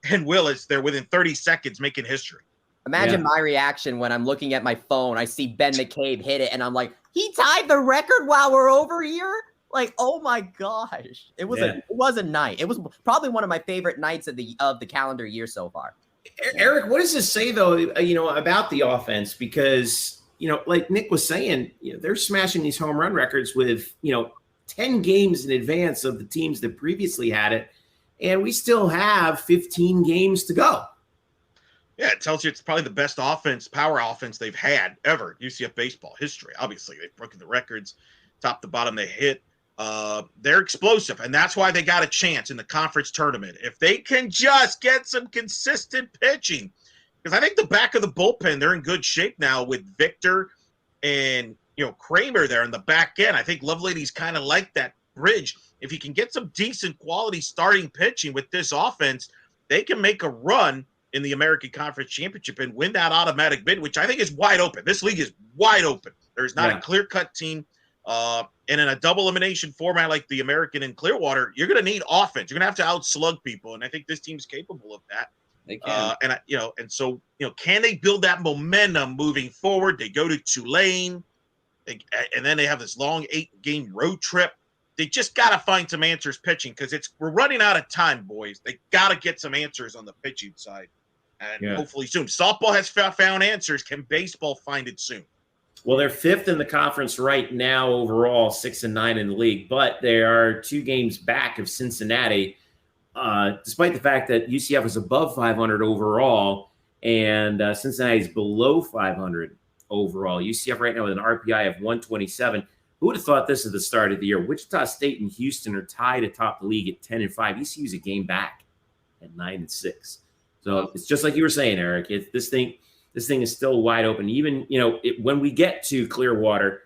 and Willis there within 30 seconds making history. Imagine my reaction when I'm looking at my phone. I see Ben McCabe hit it, and I'm like, he tied the record while we're over here? Like, oh my gosh. It was a night. It was probably one of my favorite nights of the calendar year so far. Eric, what does this say, though, about the offense? Because, like Nick was saying, they're smashing these home run records with, 10 games in advance of the teams that previously had it. And we still have 15 games to go. Yeah, it tells you it's probably the best power offense they've had ever, UCF baseball history. Obviously, they've broken the records, top to bottom they hit. They're explosive, and that's why they got a chance in the conference tournament. If they can just get some consistent pitching, because I think the back of the bullpen, they're in good shape now with Victor and Kramer there in the back end. I think Lovelady's kind of like that bridge. If he can get some decent quality starting pitching with this offense, they can make a run in the American Conference Championship and win that automatic bid, which I think is wide open. This league is wide open. There's not a clear-cut team. And in a double elimination format like the American in Clearwater, you're going to need offense. You're going to have to outslug people, and I think this team's capable of that. They can. So can they build that momentum moving forward? They go to Tulane, and then they have this long 8-game road trip. They just got to find some answers pitching because we're running out of time, boys. They got to get some answers on the pitching side, and hopefully soon. Softball has found answers. Can baseball find it soon? Well, they're 5th in the conference right now overall, 6-9 in the league, but they are 2 games back of Cincinnati, despite the fact that UCF is above 500 overall and Cincinnati is below 500 overall. UCF right now with an RPI of 127. Who would have thought this at the start of the year? Wichita State and Houston are tied atop the league at 10-5. ECU's a game back at 9-6. So it's just like you were saying, Eric. This thing is still wide open. Even when we get to Clearwater,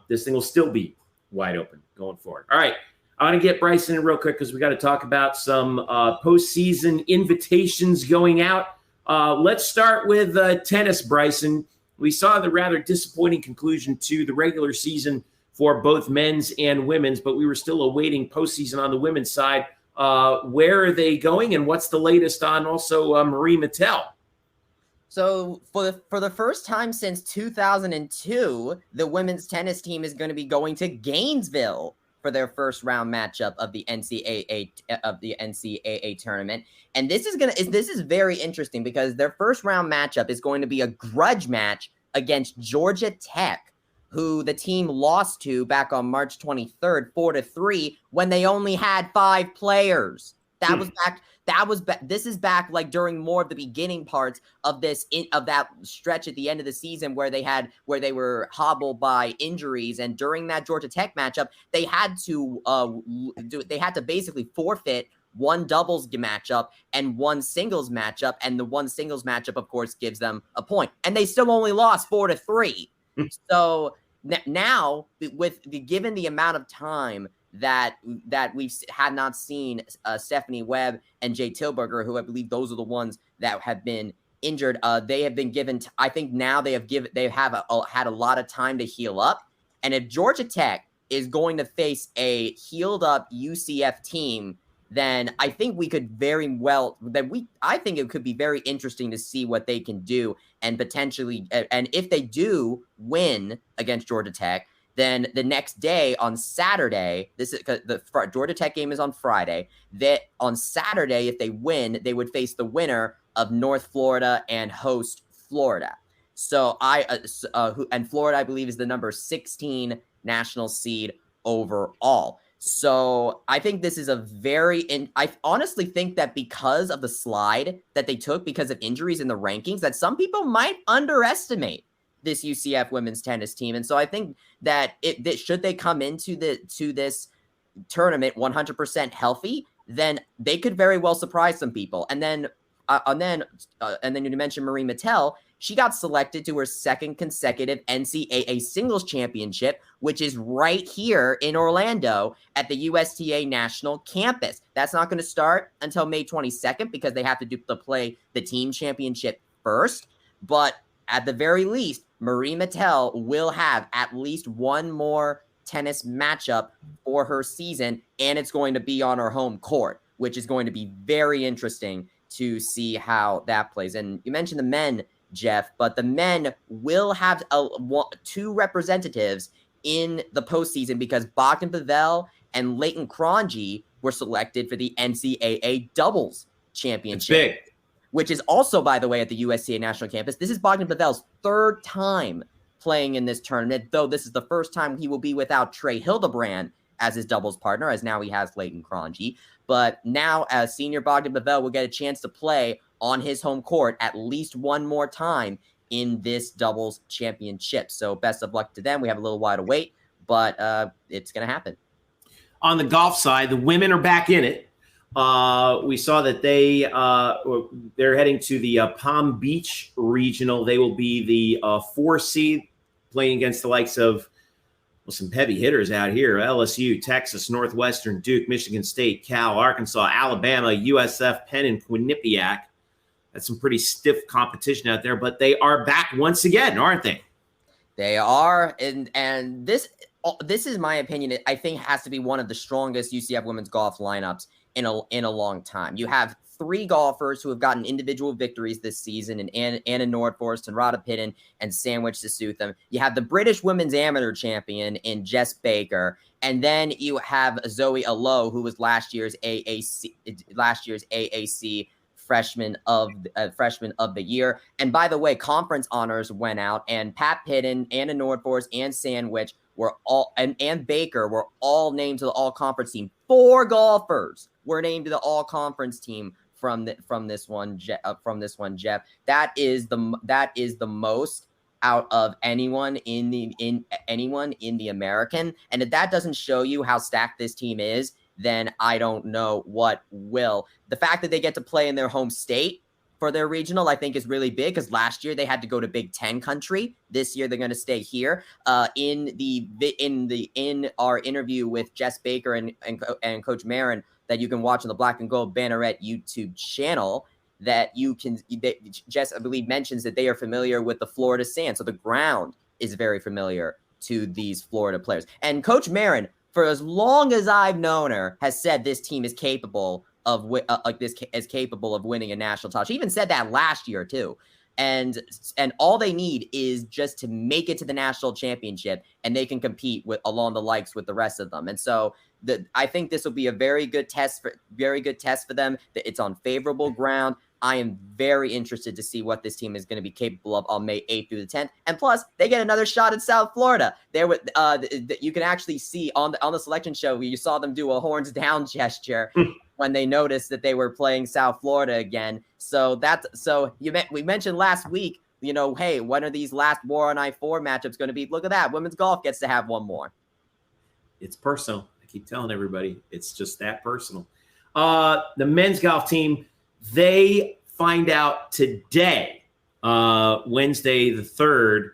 this thing will still be wide open going forward. All right, I want to get Bryson in real quick because we got to talk about some postseason invitations going out. Let's start with tennis, Bryson. We saw the rather disappointing conclusion to the regular season for both men's and women's, but we were still awaiting postseason on the women's side. Where are they going, and what's the latest on also Marie Mattel? So for the first time since 2002, the women's tennis team is going to be going to Gainesville for their first round matchup of the NCAA tournament. And this is very interesting because their first round matchup is going to be a grudge match against Georgia Tech, who the team lost to back on March 23rd, 4-3, when they only had 5 players. This is back like during more of the beginning parts of that stretch at the end of the season where they were hobbled by injuries, and during that Georgia Tech matchup, they had to basically forfeit one doubles matchup and one singles matchup, and the one singles matchup, of course, gives them a point, and they still only lost 4-3. So now, given the amount of time that we've had not seen Stephanie Webb and Jay Tilburger, who I believe those are the ones that have been injured, they have been given. I think now they have had a lot of time to heal up, and if Georgia Tech is going to face a healed up UCF team, then I think we could I think it could be very interesting to see what they can do, and potentially, and if they do win against Georgia Tech, then the next day on Saturday, the Georgia Tech game is on Friday. That on Saturday, if they win, they would face the winner of North Florida and host Florida. So and Florida, I believe, is the number 16 national seed overall. So I think this is I honestly think that because of the slide that they took because of injuries in the rankings, that some people might underestimate this UCF women's tennis team. And so I think that should they come into this tournament 100% healthy, then they could very well surprise some people. And then you mentioned Marie Mattel. She got selected to her second consecutive NCAA singles championship, which is right here in Orlando at the USTA National Campus. That's not going to start until May 22nd because they have to play the team championship first. But at the very least, Marie Mattel will have at least one more tennis matchup for her season, and it's going to be on her home court, which is going to be very interesting to see how that plays. And you mentioned the men, Jeff, but the men will have two representatives in the postseason because Bogdan Pavel and Leighton Cronje were selected for the NCAA doubles championship, which is also, by the way, at the USTA National Campus. This is Bogdan Pavel's third time playing in this tournament, though this is the first time he will be without Trey Hildebrand as his doubles partner, as now he has Leighton Cronje. But now, as senior Bogdan Pavel will get a chance to play on his home court at least one more time in this doubles championship. So best of luck to them. We have a little while to wait, but it's going to happen. On the golf side, the women are back in it. We saw that they're heading to the Palm Beach Regional. They will be the 4 seed, playing against the likes of some heavy hitters out here: LSU, Texas, Northwestern, Duke, Michigan State, Cal, Arkansas, Alabama, USF, Penn, and Quinnipiac. That's some pretty stiff competition out there, but they are back once again, aren't they? They are, and this is my opinion. I think has to be one of the strongest UCF women's golf lineups in a long time. You have 3 golfers who have gotten individual victories this season, and Anna Nordforst and Rada Pitton and Sandwich Sasutham. You have the British women's amateur champion in Jess Baker, and then you have Zoe Alo, who was last year's AAC freshman of the year. And by the way, conference honors went out, and Pat Pitton, Anna Nordforst, and Sandwich were all and Baker were all named to the all-conference team. 4 golfers were named to the all-conference team from this one, Jeff. That is the most out of anyone in the American. And if that doesn't show you how stacked this team is, then I don't know what will. The fact that they get to play in their home state for their regional, I think, is really big, because last year they had to go to Big Ten country. This year they're going to stay here. In our interview with Jess Baker and Coach Marin that you can watch on the Black and Gold Banneret YouTube channel, Jess, I believe, mentions that they are familiar with the Florida sand, so the ground is very familiar to these Florida players. And Coach Marin, for as long as I've known her, has said this team is capable of winning a national title. She even said that last year too. And all they need is just to make it to the national championship, and they can compete along the likes with the rest of them. And so I think this will be a very good test for them. It's on favorable ground. I am very interested to see what this team is going to be capable of on May 8th through the 10th. And plus, they get another shot at South Florida. You can actually see on the selection show where you saw them do a horns down gesture. when they noticed that they were playing South Florida again. So we mentioned last week, hey, when are these last War on I-4 matchups going to be? Look at that. Women's golf gets to have one more. It's personal. I keep telling everybody, it's just that personal. The men's golf team, they find out today, Wednesday the 3rd,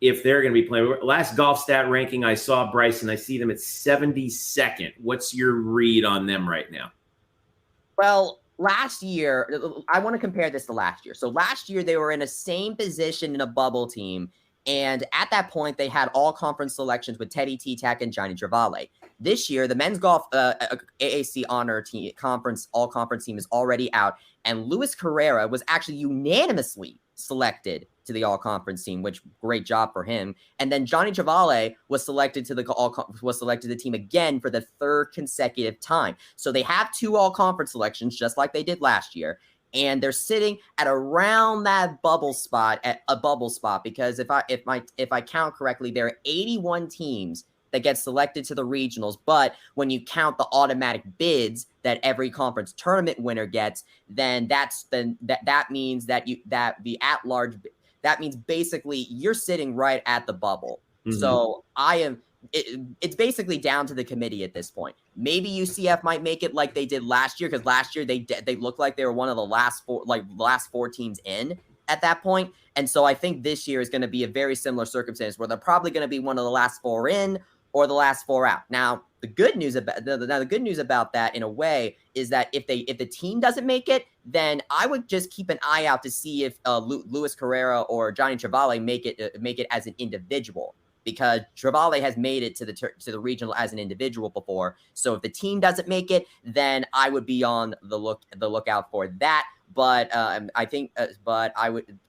if they're going to be playing. Last golf stat ranking I saw, Bryson, I see them at 72nd. What's your read on them right now? Well, last year, I want to compare this to last year. So last year, they were in the same position in a bubble team. And at that point, they had all conference selections with Teddy T-Tac and Johnny Travale. This year, the men's golf AAC honor team all conference team is already out. And Luis Carrera was actually unanimously selected to the all conference team, which great job for him. And then Johnny Travale was selected to the team again for the 3rd consecutive time. So they have 2 all conference selections, just like they did last year. And they're sitting at around that bubble spot, because if I count correctly, there are 81 teams that get selected to the regionals. But when you count the automatic bids that every conference tournament winner gets, then that means basically you're sitting right at the bubble. Mm-hmm. So it's basically down to the committee at this point. Maybe UCF might make it like they did last year, because last year they looked like they were one of the last 4 teams in at that point. And so I think this year is going to be a very similar circumstance where they're probably going to be one of the last 4 in or the last 4 out. Now, the good news about that in a way is that if the team doesn't make it, then I would just keep an eye out to see if Luis Carrera or Johnny Travale make it as an individual, because Travale has made it to the regional as an individual before. So if the team doesn't make it, then I would be on the lookout for that. But I think, I would.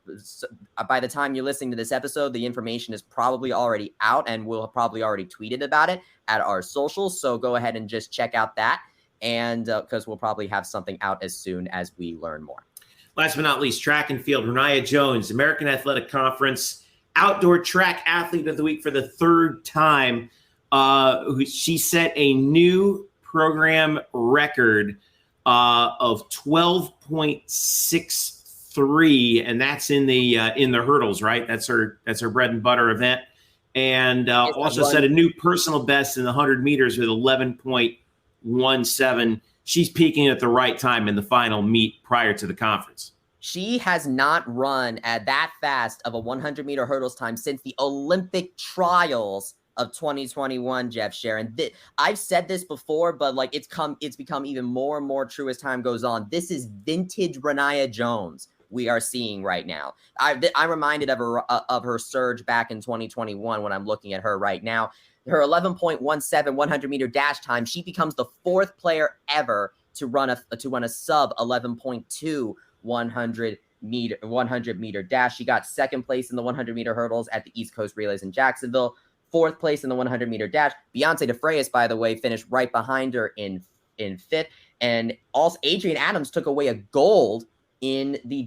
By the time you're listening to this episode, the information is probably already out, and we'll have probably already tweeted about it at our socials. So go ahead and just check out that, and because we'll probably have something out as soon as we learn more. Last but not least, track and field. Renaya Jones, American Athletic Conference Outdoor Track Athlete of the Week for the 3rd time. She set a new program record of 12.63, and that's in the hurdles, right? That's her bread and butter event, and also set a new personal best in the 100 meters with 11.17. She's peaking at the right time in the final meet prior to the conference. She has not run at that fast of a 100-meter hurdles time since the Olympic trials of 2021, Jeff Sharon. I've said this before, but it's become even more and more true as time goes on. This is vintage Renaya Jones we are seeing right now. I'm reminded of her surge back in 2021 when I'm looking at her right now. Her 11.17 100-meter dash time, she becomes the 4th player ever to run a sub 11.2 100-meter dash. She got 2nd place in the 100-meter hurdles at the East Coast Relays in Jacksonville, 4th place in the 100-meter dash. Beyonce DeFreitas, by the way, finished right behind her in 5th. And also Adrian Adams took away a gold in the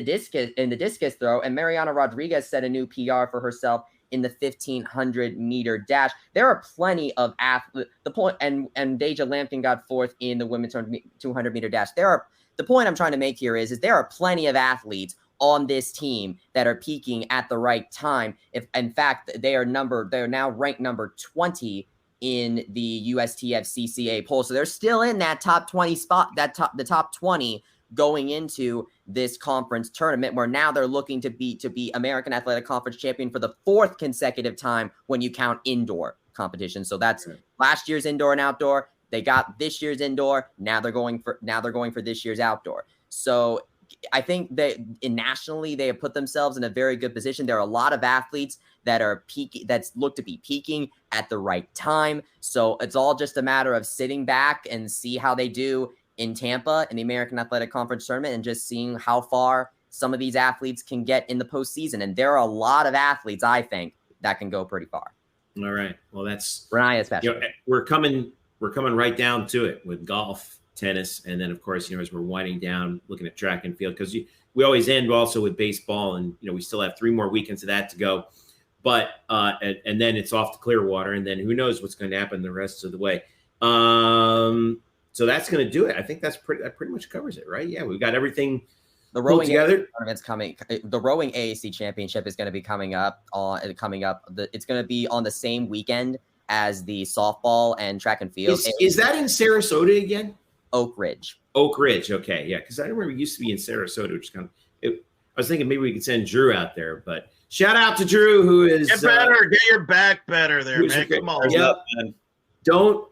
discus throw, and Mariana Rodriguez set a new PR for herself in the 1500-meter dash. There are plenty of athletes. And Deja Lampkin got 4th in the women's 200-meter dash. The point I'm trying to make here is there are plenty of athletes on this team that are peaking at the right time. If in fact they are now ranked number 20 in the USTF CCA poll, so they're still in that top 20 spot, the top 20 going into this conference tournament, where now they're looking to be American Athletic Conference champion for the 4th consecutive time when you count indoor competition. So that's last year's indoor and outdoor. They got this year's indoor. Now they're going for this year's outdoor. So I think that nationally they have put themselves in a very good position. There are a lot of athletes that are that's look to be peaking at the right time. So it's all just a matter of sitting back and see how they do in Tampa in the American Athletic Conference tournament, and just seeing how far some of these athletes can get in the postseason. And there are a lot of athletes, I think, that can go pretty far. All right. Well, that's Renaya especially. We're coming right down to it with golf, tennis, and then of course, as we're winding down, looking at track and field, because we always end also with baseball, and we still have 3 more weekends of that to go. But and then it's off to Clearwater, and then who knows what's going to happen the rest of the way. So that's going to do it. I think that pretty much covers it, right? Yeah, we've got everything the rowing together. Tournament's coming. The rowing AAC championship is going to be coming up. It's going to be on the same weekend as the softball and track and field. Is that in Sarasota again? Oak Ridge. Okay, yeah, because I remember it used to be in Sarasota, which I was thinking maybe we could send Drew out there, but shout out to Drew, who is get better, get your back better there, man. Come on. Yep.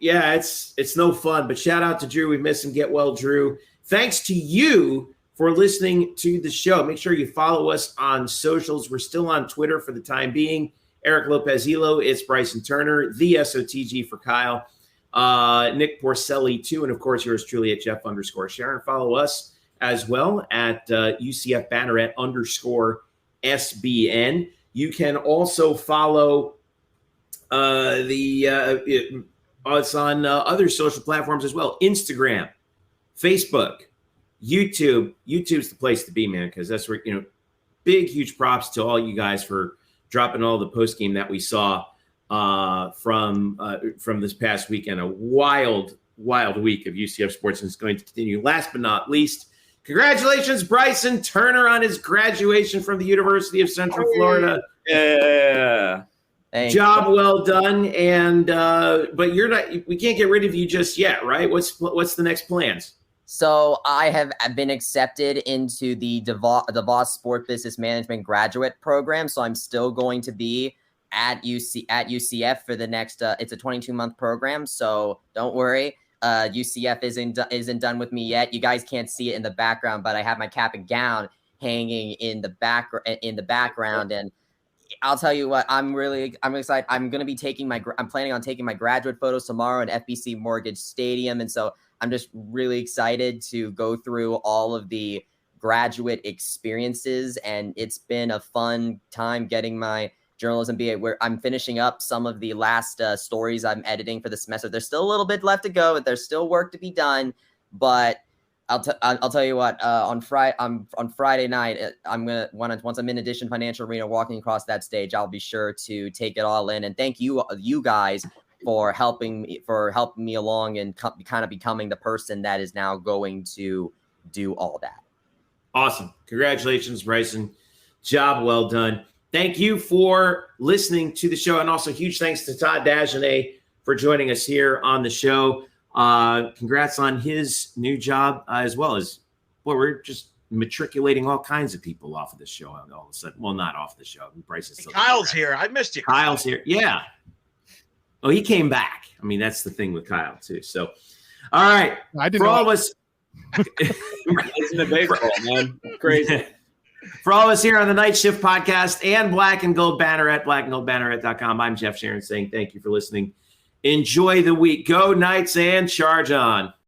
It's no fun, but shout out to Drew. We miss him. Get well, Drew. Thanks to you for listening to the show. Make sure you follow us on socials. We're still on Twitter for the time being. Eric Lopez Elo, it's Bryson Turner, the SOTG for Kyle, Nick Porcelli too, and of course yours truly at Jeff_Sharon. Follow us as well at UCF Banneret _SBN. You can also follow us on other social platforms as well: Instagram, Facebook, YouTube. YouTube's the place to be, man, because that's where big huge props to all you guys for dropping all the post game that we saw from this past weekend. A wild week of UCF sports, and it's going to continue. Last but not least, congratulations, Bryson Turner, on his graduation from the University of Central Florida. Yeah. Thanks. Job well done. And but we can't get rid of you just yet, right? What's the next plans? So I have been accepted into the DeVos Sport Business Management graduate program. So I'm still going to be at UCF for the next. It's a 22-month program, so don't worry. UCF isn't done with me yet. You guys can't see it in the background, but I have my cap and gown hanging in the background, and I'll tell you what, I'm excited. I'm planning on taking my graduate photos tomorrow at FBC Mortgage Stadium, and so I'm just really excited to go through all of the graduate experiences, and it's been a fun time getting my journalism BA, where I'm finishing up some of the last stories I'm editing for the semester. There's still a little bit left to go. There's still work to be done, but I'll tell you what. On Friday night, once I'm in Edition Financial Arena, walking across that stage, I'll be sure to take it all in. And thank you guys for helping me along and kind of becoming the person that is now going to do all that. Awesome. Congratulations, Bryson. Job well done. Thank you for listening to the show. And also huge thanks to Todd Dagenais for joining us here on the show. Congrats on his new job as well. As we're just matriculating all kinds of people off of the show all of a sudden. Well, not off the show. Bryce is still Kyle's here. I missed you. Kyle's here. Yeah. Oh, he came back. I mean, that's the thing with Kyle too. So, all right. I didn't for know. all of us, Listen to baseball, man. Crazy. For all of us here on the Night Shift podcast and Black and Gold Banner at blackandgoldbanner.com, I'm Jeff Sharon saying thank you for listening. Enjoy the week. Go Knights and charge on.